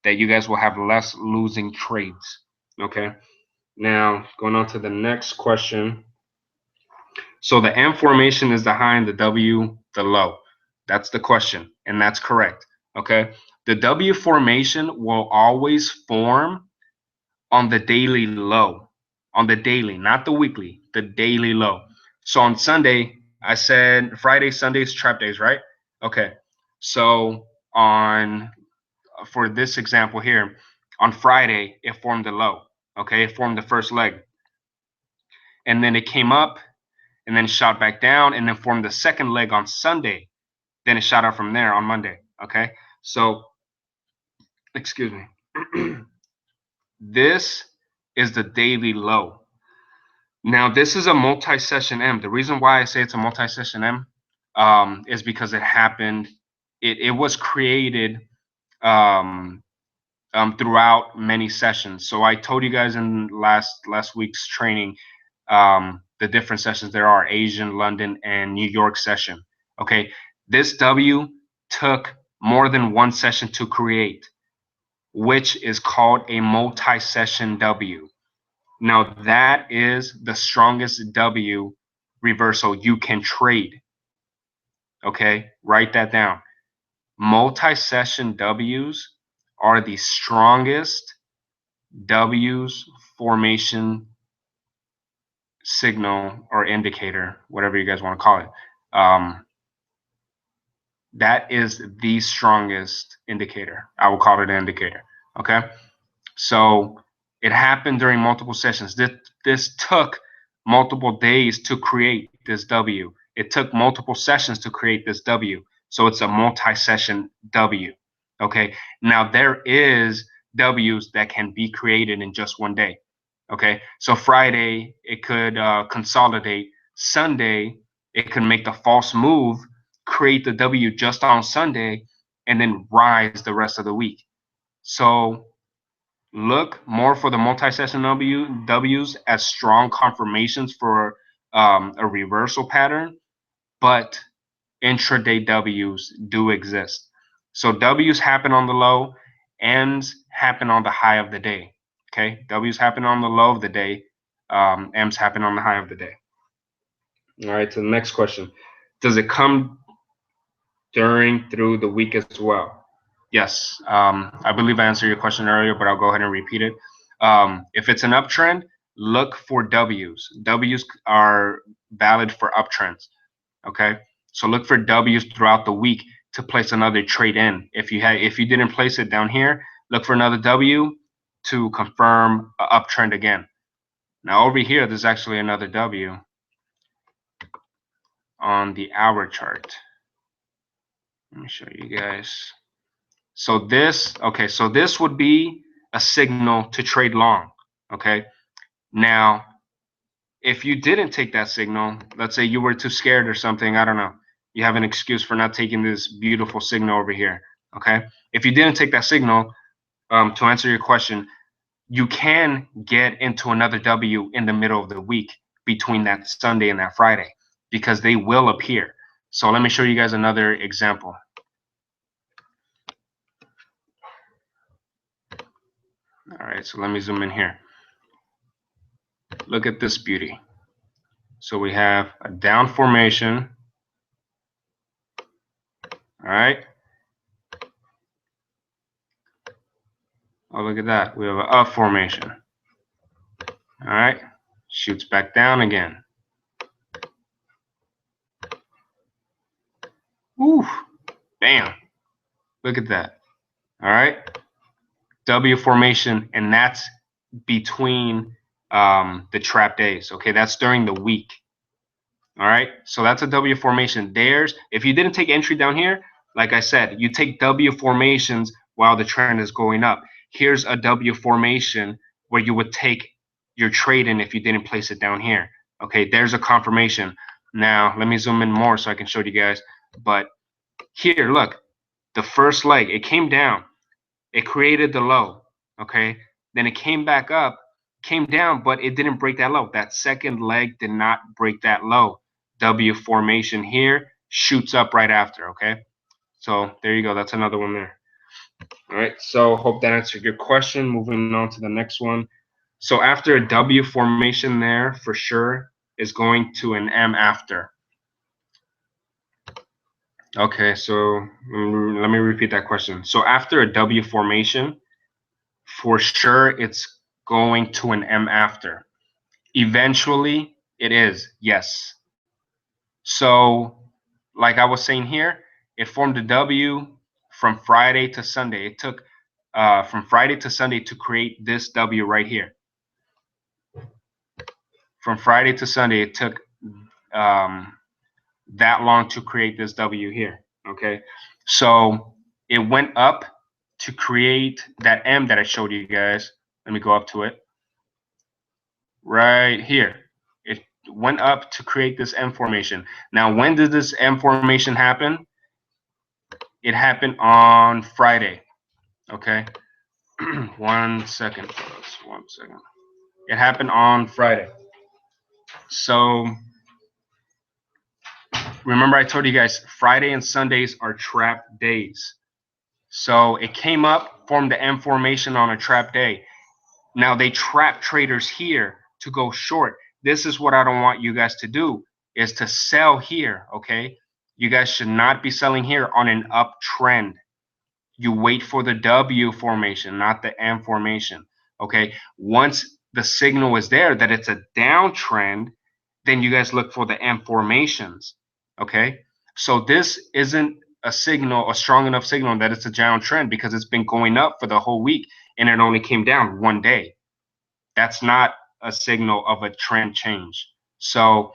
[SPEAKER 1] that you guys will have less losing trades. Okay. Now, going on to the next question. So the M formation is the high and the W the low. That's the question, and that's correct. Okay. The W formation will always form on the daily low, on the daily, not the weekly, the daily low. So on Sunday, I said Friday, Sundays, trap days, right? Okay. So on for this example here, on Friday, it formed a low. Okay, it formed the first leg. And then it came up and then shot back down and then formed the second leg on Sunday. Then it shot up from there on Monday. Okay, so excuse me. This is the daily low. Now this is a multi-session M. The reason why I say it's a multi-session M is because it happened. It was created throughout many sessions. So I told you guys in last week's training the different sessions there are: Asian, London, and New York session. Okay, this W took more than one session to create, which is called a multi-session W. Now that is the strongest W reversal you can trade. Okay, write that down. Multi-session W's are the strongest W's formation signal or indicator, whatever you guys want to call it. That is the strongest indicator. I will call it an indicator. Okay, so it happened during multiple sessions. This took multiple days to create this W. It took multiple sessions to create this W. So it's a multi-session W. Okay, now there is W's that can be created in just one day. Okay, so Friday it could consolidate. Sunday it could make the false move, create the W just on Sunday, and then rise the rest of the week. So look more for the multi-session W's as strong confirmations for a reversal pattern, but intraday W's do exist. So W's happen on the low, M's happen on the high of the day. Okay, W's happen on the low of the day, M's happen on the high of the day. All right, so the next question. Does it come through the week as well? Yes, I believe I answered your question earlier, but I'll go ahead and repeat it. If it's an uptrend, look for W's. W's are valid for uptrends. Okay, so look for W's throughout the week to place another trade in. If you didn't place it down here, look for another W to confirm an uptrend again. Now over here, there's actually another W on the hour chart. Let me show you guys. So this would be a signal to trade long. Okay, now if you didn't take that signal, let's say you were too scared or something, I don't know, you have an excuse for not taking this beautiful signal over here. Okay, if you didn't take that signal, to answer your question, you can get into another W in the middle of the week between that Sunday and that Friday, because they will appear. So let me show you guys another example. All right, so let me zoom in here. Look at this beauty. So we have a down formation. All right. Oh, look at that. We have an up formation. All right. Shoots back down again. Woo. Bam. Look at that. All right. W formation, and that's between the trap days. Okay, that's during the week. All right, so that's a W formation. If you didn't take entry down here, like I said, you take W formations while the trend is going up. Here's a W formation where you would take your trade in if you didn't place it down here. Okay, there's a confirmation. Now let me zoom in more so I can show you guys. But here, look, the first leg, it came down. It created the low, okay? Then it came back up, came down, but it didn't break that low. That second leg did not break that low. W formation here shoots up right after, okay? So there you go. That's another one there. All right, so hope that answered your question. Moving on to the next one. So after a W formation there, for sure, is going to an M after. Okay, so let me repeat that question. So after a W formation, for sure it's going to an M after. Eventually it is, yes. So like I was saying here, it formed a W from Friday to Sunday. It took from Friday to Sunday to create this W right here. From Friday to Sunday, it took that long to create this W here, okay? So it went up to create that M that I showed you guys. Let me go up to it. Right here. It went up to create this M formation. Now, when did this M formation happen? It happened on Friday, okay? 1 second, fellas, 1 second. It happened on Friday. So remember I told you guys Friday and Sundays are trap days. So it came up, formed the M formation on a trap day. Now they trap traders here to go short. This is what I don't want you guys to do. is to sell here, okay? You guys should not be selling here on an uptrend. You wait for the W formation, not the M formation, okay? Once the signal is there that it's a downtrend, then you guys look for the M formations, okay? So this isn't a signal, a strong enough signal that it's a downtrend because it's been going up for the whole week and it only came down one day. That's not a signal of a trend change. So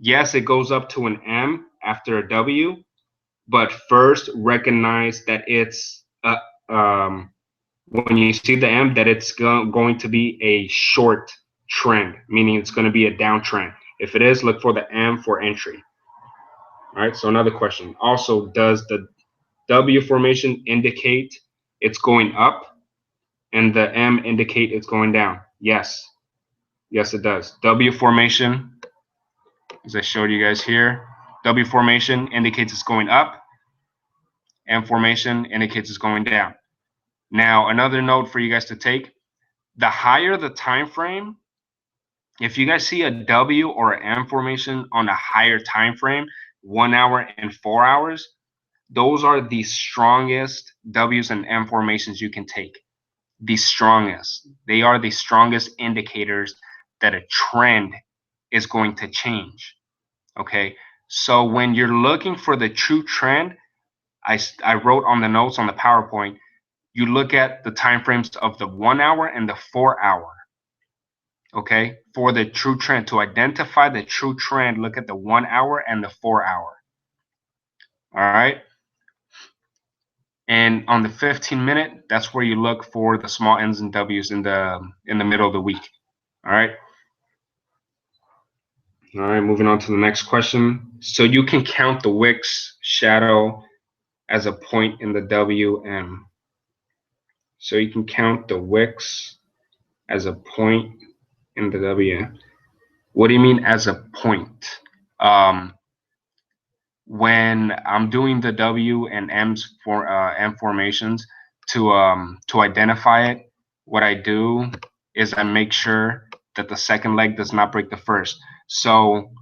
[SPEAKER 1] yes, it goes up to an M after a W, but first recognize that it's when you see the M, that it's going to be a short trend, meaning it's going to be a downtrend. If it is, look for the M for entry. All right, so another question. Also, does the W formation indicate it's going up and the M indicate it's going down? Yes. Yes, it does. W formation, as I showed you guys here, W formation indicates it's going up. M formation indicates it's going down. Now, another note for you guys to take, the higher the time frame, if you guys see a W or an M formation on a higher time frame, 1 hour and 4 hours, those are the strongest W's and M formations you can take. The strongest. They are the strongest indicators that a trend is going to change. Okay, so when you're looking for the true trend, I wrote on the notes on the PowerPoint, you look at the time frames of the 1 hour and the 4 hour. Okay, for the true trend, to identify the true trend, look at the 1 hour and the 4 hour. All right, and on the 15-minute, that's where you look for the small N's and W's in the middle of the week. All right. All right, moving on to the next question. So you can count the wicks shadow as a point in the WM. So you can count the wicks as a point in the WM. What do you mean as a point? When I'm doing the W and M's for M formations to identify it, what I do is I make sure that the second leg does not break the first. So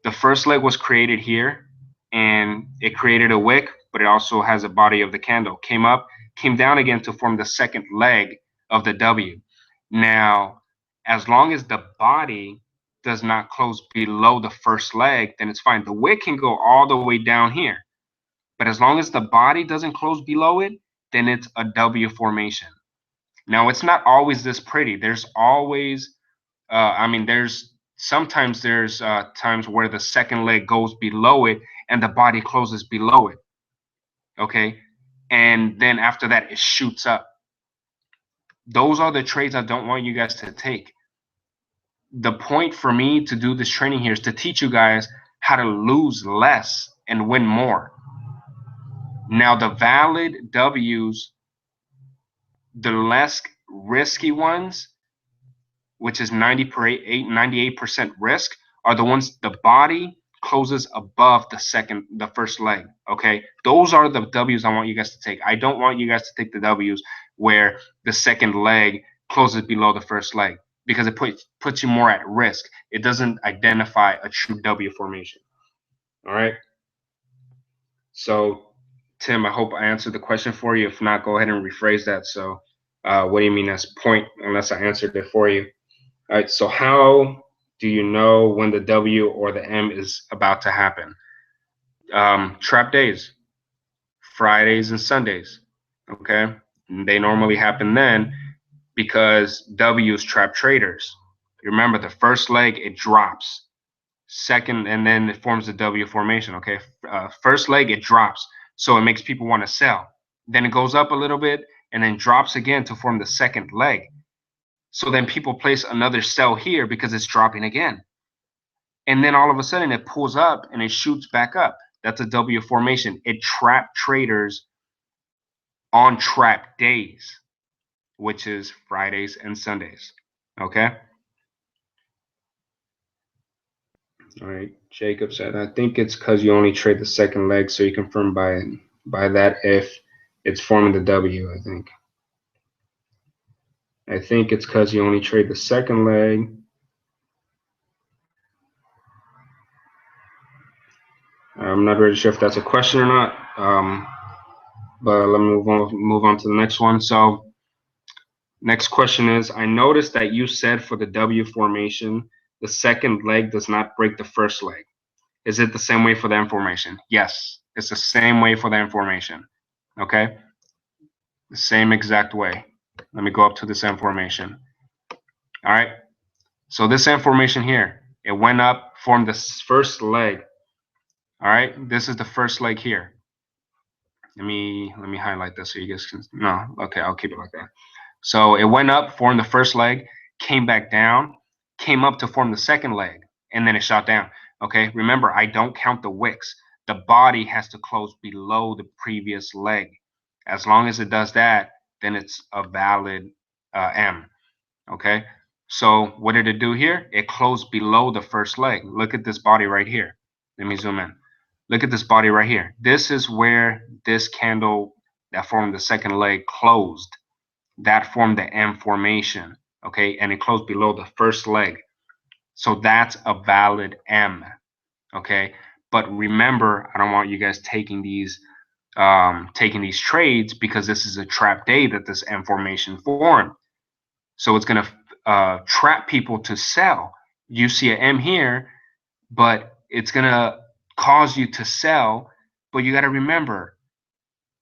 [SPEAKER 1] the first leg was created here and it created a wick, but it also has a body of the candle. Came up, came down again to form the second leg of the W. Now, as long as the body does not close below the first leg, then it's fine. The wick can go all the way down here. But as long as the body doesn't close below it, then it's a W formation. Now, it's not always this pretty. There's always, sometimes there's times where the second leg goes below it and the body closes below it. Okay. And then after that, it shoots up. Those are the trades I don't want you guys to take. The point for me to do this training here is to teach you guys how to lose less and win more. Now, the valid W's, the less risky ones, which is 98% risk, are the ones the body closes above the first leg. Okay, those are the W's I want you guys to take. I don't want you guys to take the W's where the second leg closes below the first leg, because it puts you more at risk. It doesn't identify a true W formation. All right. So, Tim, I hope I answered the question for you. If not, go ahead and rephrase that. So, what do you mean as point, unless I answered it for you? All right. So, how do you know when the W or the M is about to happen? Trap days, Fridays and Sundays. Okay. And they normally happen then because W's trap traders. Remember, the first leg, it drops. Second, and then it forms the W formation. Okay, first leg, it drops, so it makes people want to sell. Then it goes up a little bit and then drops again to form the second leg. So then people place another sell here because it's dropping again. And then all of a sudden it pulls up and it shoots back up. That's a W formation. It trap traders on trap days, which is Fridays and Sundays. Okay. All right, Jacob said, I think it's because you only trade the second leg, so you confirm by that if it's forming the W, I think. I think it's because you only trade the second leg. I'm not really sure if that's a question or not, but let me move on to the next one. So next question is, I noticed that you said for the W formation, the second leg does not break the first leg. Is it the same way for the M formation? Yes, it's the same way for the M formation. Okay, the same exact way. Let me go up to this M formation. All right, so this M formation here, it went up, formed the first leg. All right, this is the first leg here. Let me highlight this so you guys can. No, okay, I'll keep it like that. So it went up, formed the first leg, came back down, came up to form the second leg, and then it shot down. Okay, remember, I don't count the wicks. The body has to close below the previous leg. As long as it does that, then it's a valid M. Okay, so what did it do here? It closed below the first leg. Look at this body right here. Let me zoom in. Look at this body right here. This is where this candle that formed the second leg closed. That formed the M formation, okay, and it closed below the first leg. So that's a valid M, okay. But remember, I don't want you guys taking these trades because this is a trap day that this M formation formed. So it's gonna trap people to sell. You see an M here, but it's gonna cause you to sell. But you got to remember,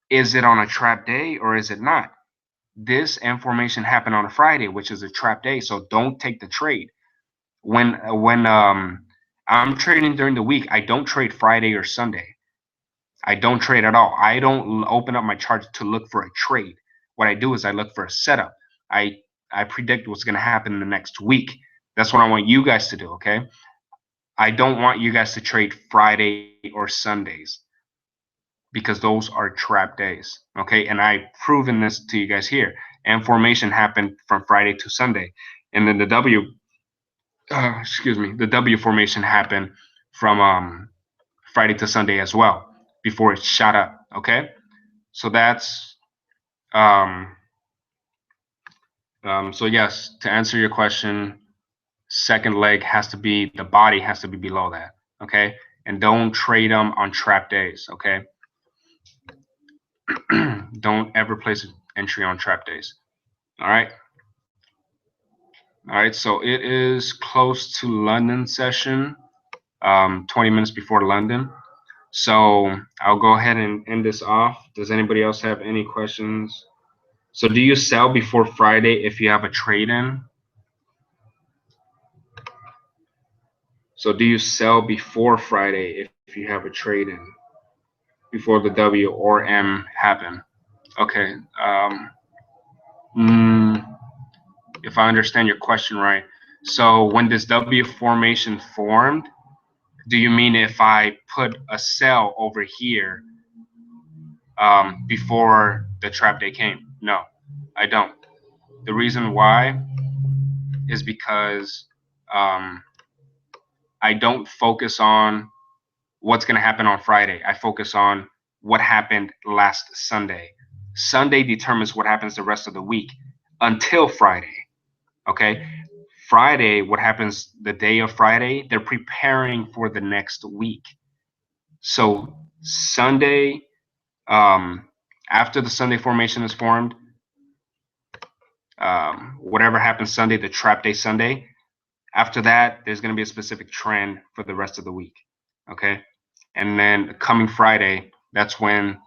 [SPEAKER 1] is it on a trap day or is it not? This information happened on a Friday, which is a trap day, so don't take the trade. When I'm trading during the week, I don't trade Friday or Sunday. I don't trade at all. I don't open up my chart to look for a trade. What I do is I look for a setup. I predict what's going to happen in the next week. That's what I want you guys to do, okay? I don't want you guys to trade Friday or Sundays because those are trap days, okay? And I've proven this to you guys here. And formation happened from Friday to Sunday, and then the the W formation happened from Friday to Sunday as well before it shot up, okay? So that's um, so yes, to answer your question, second leg has to be, the body has to be below that, okay? And don't trade them on trap days, okay? Don't ever place an entry on trap days. All right. All right. So it is close to London session, 20 minutes before London. So I'll go ahead and end this off. Does anybody else have any questions? So do you sell before Friday if you have a trade in? So do you sell before Friday if you have a trade in before the W or M happen? Okay. If I understand your question right, so when this W formation formed, do you mean if I put a sell over here before the trap day came? No, I don't. The reason why is because I don't focus on what's going to happen on Friday. I focus on what happened last Sunday. Sunday determines what happens the rest of the week until Friday. Okay. Friday, what happens the day of Friday? They're preparing for the next week. So Sunday, after the Sunday formation is formed, whatever happens Sunday, the trap day Sunday, after that, there's going to be a specific trend for the rest of the week. Okay. And then coming Friday, that's when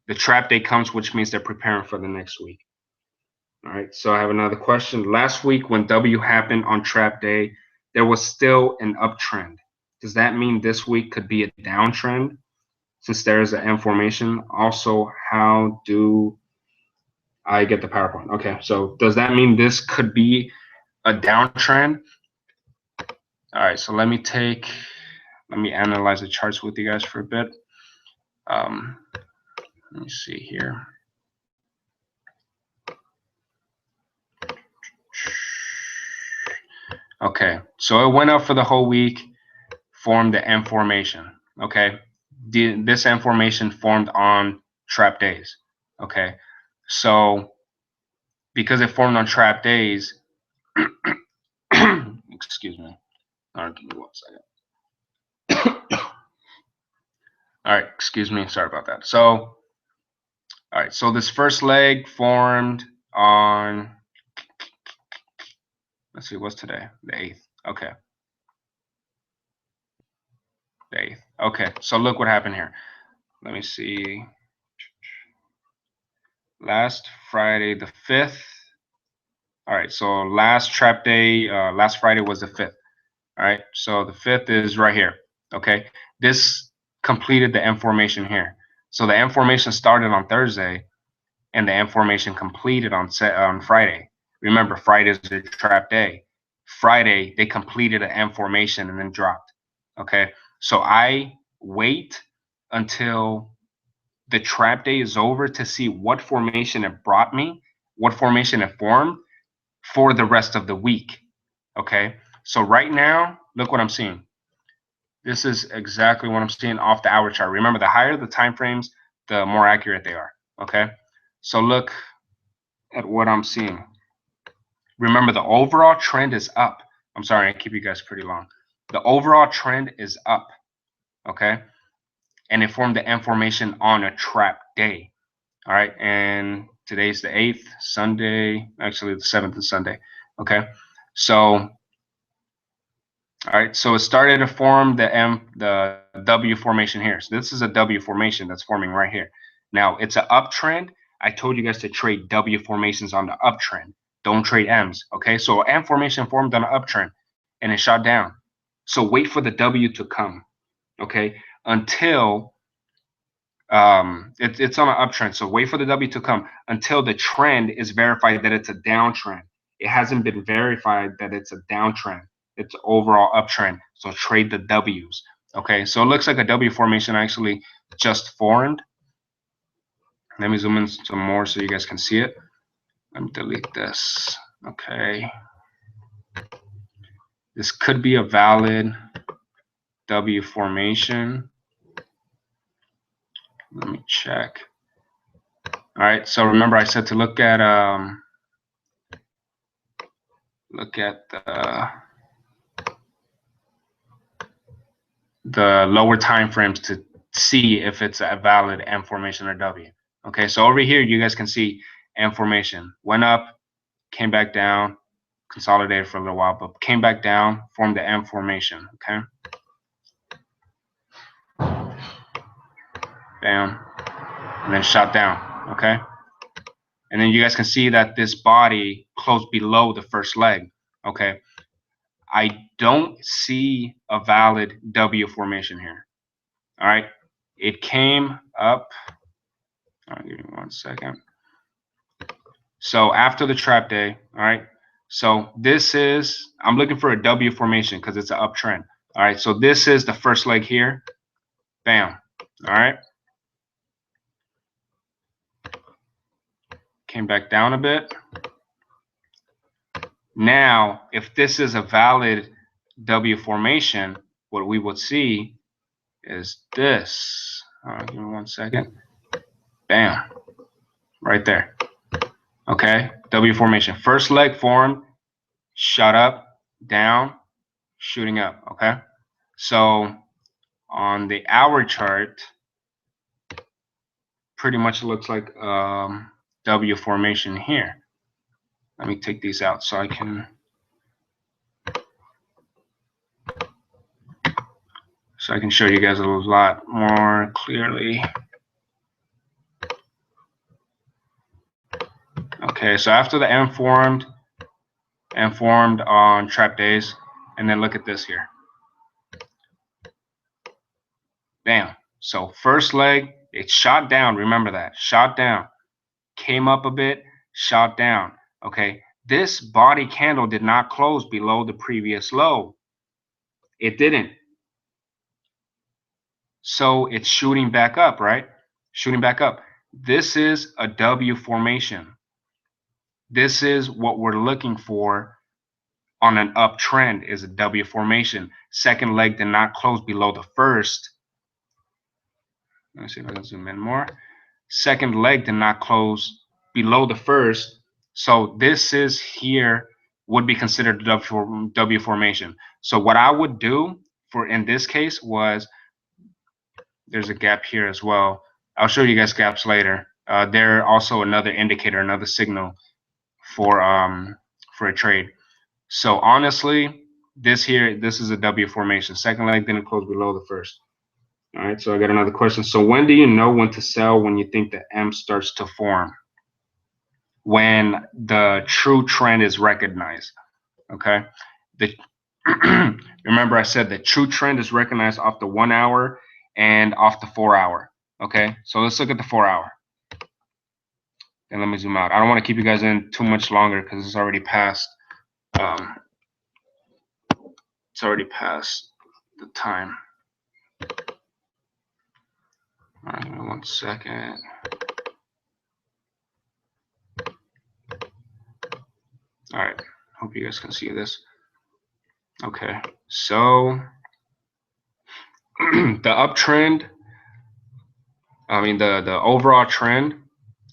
[SPEAKER 1] the trap day comes, which means they're preparing for the next week. All right. So I have another question. Last week, when W happened on trap day, there was still an uptrend. Does that mean this week could be a downtrend since there is an M formation? Also, how do I get the PowerPoint? Okay. So does that mean this could be a downtrend? All right. So let me analyze the charts with you guys for a bit. Let me see here. Okay, so it went up for the whole week, formed the M formation. Okay, this M formation formed on trap days. Okay, so because it formed on trap days, excuse me. All right, give me 1 second. All right, excuse me, sorry about that. So, all right, so this first leg formed on, let's see, what's today? The 8th. Okay. The 8th. Okay, so look what happened here. Let me see. Last Friday, the 5th. All right, so last trap day, last Friday was the 5th. All right, so the 5th is right here. Okay, this completed the M formation here. So the M formation started on Thursday, and the M formation completed on Friday. Remember, Friday is a trap day. Friday they completed an M formation and then dropped. Okay, so I wait until the trap day is over to see what formation it brought me, what formation it formed for the rest of the week. Okay, so right now, look what I'm seeing. This is exactly what I'm seeing off the hour chart. Remember, the higher the time frames, the more accurate they are. Okay, so look at what I'm seeing. Remember, the overall trend is up. I'm sorry, I keep you guys pretty long. The overall trend is up. Okay, and it formed the M formation on a trap day. All right, and today's the 8th, Sunday. Actually, the 7th is Sunday. Okay, so all right, so it started to form the W formation here. So this is a W formation that's forming right here. Now it's an uptrend. I told you guys to trade W formations on the uptrend. Don't trade M's. Okay, so M formation formed on an uptrend and it shot down. So wait for the W to come. Okay, until it's on an uptrend. So wait for the W to come until the trend is verified that it's a downtrend. It hasn't been verified that it's a downtrend. It's overall uptrend. So trade the W's. Okay, so it looks like a W formation actually just formed. Let me zoom in some more so you guys can see it. Let me delete this. Okay. This could be a valid W formation. Let me check. All right, so remember I said to look at the lower time frames to see if it's a valid M formation or W. Okay, so over here you guys can see M formation went up, came back down, consolidated for a little while, but came back down, formed the M formation. Okay, bam, and then shot down. Okay, and then you guys can see that this body closed below the first leg. Okay, I don't see a valid W formation here. All right, it came up. Give me 1 second. So after the trap day, all right. So this is, I'm looking for a W formation because it's an uptrend. All right. So this is the first leg here. Bam. All right. Came back down a bit. Now, if this is a valid W formation, what we would see is this. Give me 1 second. Bam. Right there. Okay. W formation. First leg formed, shot up, down, shooting up. Okay. So on the hour chart, pretty much looks like W formation here. Let me take these out so I can show you guys a lot more clearly. Okay, so after the M formed on trap days, and then look at this here. Bam. So first leg, it shot down. Remember that. Shot down. Came up a bit, shot down. Okay. This body candle did not close below the previous low. It didn't. So it's shooting back up, right? Shooting back up. This is a W formation. This is what we're looking for on an uptrend, is a W formation. Second leg did not close below the first. Let me see if I can zoom in more. Second leg did not close below the first. So this is here would be considered a W formation. So what I would do for in this case was there's a gap here as well. I'll show you guys gaps later. They're also another indicator, another signal for a trade. So honestly, this is a W formation. Second leg didn't close below the first. All right, so I got another question. So when do you know when to sell when you think the M starts to form? When the true trend is recognized. Okay. The remember I said the true trend is recognized off the 1 hour and off the 4 hour. Okay, so let's look at the 4 hour. And let me zoom out. I don't want to keep you guys in too much longer because it's already past. It's already past the time. All right, give me 1 second. All right, hope you guys can see this. Okay, so the uptrend, I mean the overall trend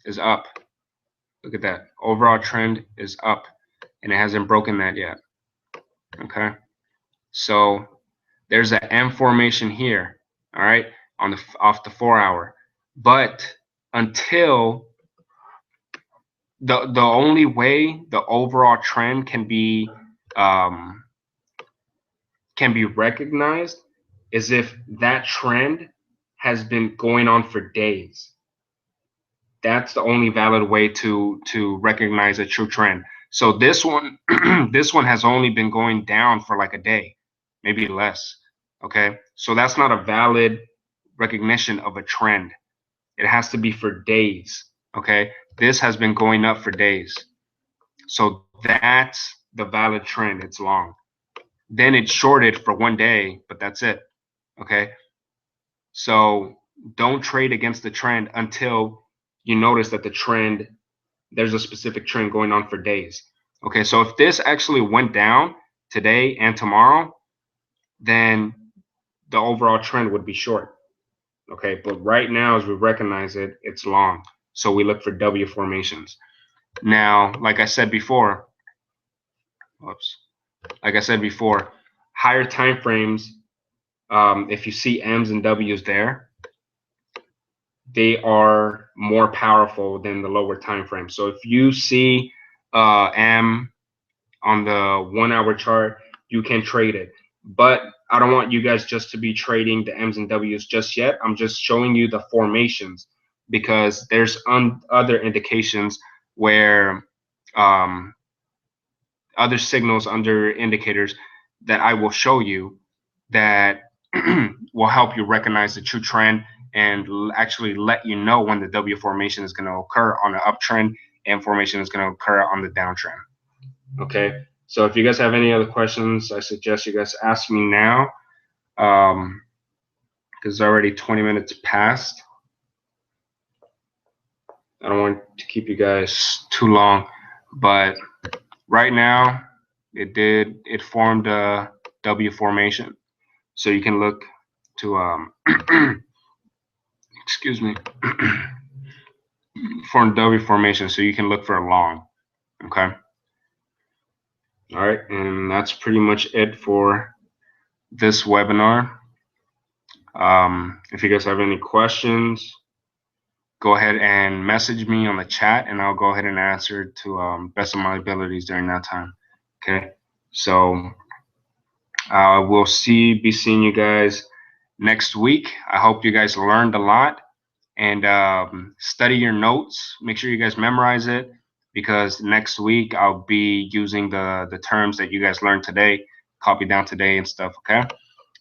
[SPEAKER 1] is up. Look at that. Overall trend is up, and it hasn't broken that yet. Okay, so there's an M formation here. All right, on the off the 4 hour, but until the only way the overall trend can be recognized is if that trend has been going on for days. That's the only valid way to recognize a true trend. So this one this one has only been going down for like a day, maybe less. Okay, so that's not a valid recognition of a trend. It has to be for days. Okay, this has been going up for days, so that's the valid trend. It's long. Then it's shorted for 1 day, but that's it. Okay, so don't trade against the trend until you notice that the trend, there's a specific trend going on for days. Okay, so if this actually went down today and tomorrow, then the overall trend would be short. Okay, but right now, as we recognize it, it's long. So we look for W formations. Now, like I said before, higher time frames, if you see M's and W's there, they are more powerful than the lower time frame. So if you see M on the 1 hour chart, you can trade it. But I don't want you guys just to be trading the M's and W's just yet. I'm just showing you the formations because there's other indications where other signals under indicators that I will show you that will help you recognize the true trend and actually let you know when the W formation is going to occur on the uptrend and formation is going to occur on the downtrend. Okay, so if you guys have any other questions, I suggest you guys ask me now because it's already 20 minutes past. I don't want to keep you guys too long, but right now it formed a W formation. So you can look to excuse me, form W formation. So you can look for a long. Okay. All right, and that's pretty much it for this webinar. If you guys have any questions, go ahead and message me on the chat, and I'll go ahead and answer to best of my abilities during that time. Okay, so we'll be seeing you guys next week. I hope you guys learned a lot, and study your notes. Make sure you guys memorize it, because next week I'll be using the terms that you guys learned today, copy down today and stuff. Okay,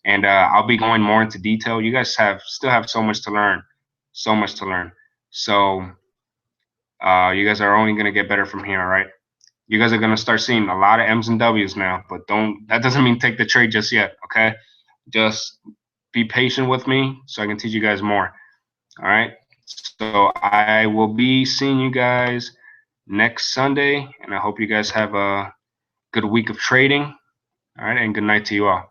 [SPEAKER 1] and I'll be going more into detail. You guys still have so much to learn, so much to learn. So you guys are only gonna get better from here. All right, you guys are gonna start seeing a lot of M's and W's now, but that doesn't mean take the trade just yet. Okay, just be patient with me so I can teach you guys more. All right, so I will be seeing you guys next Sunday, and I hope you guys have a good week of trading. All right, and good night to you all.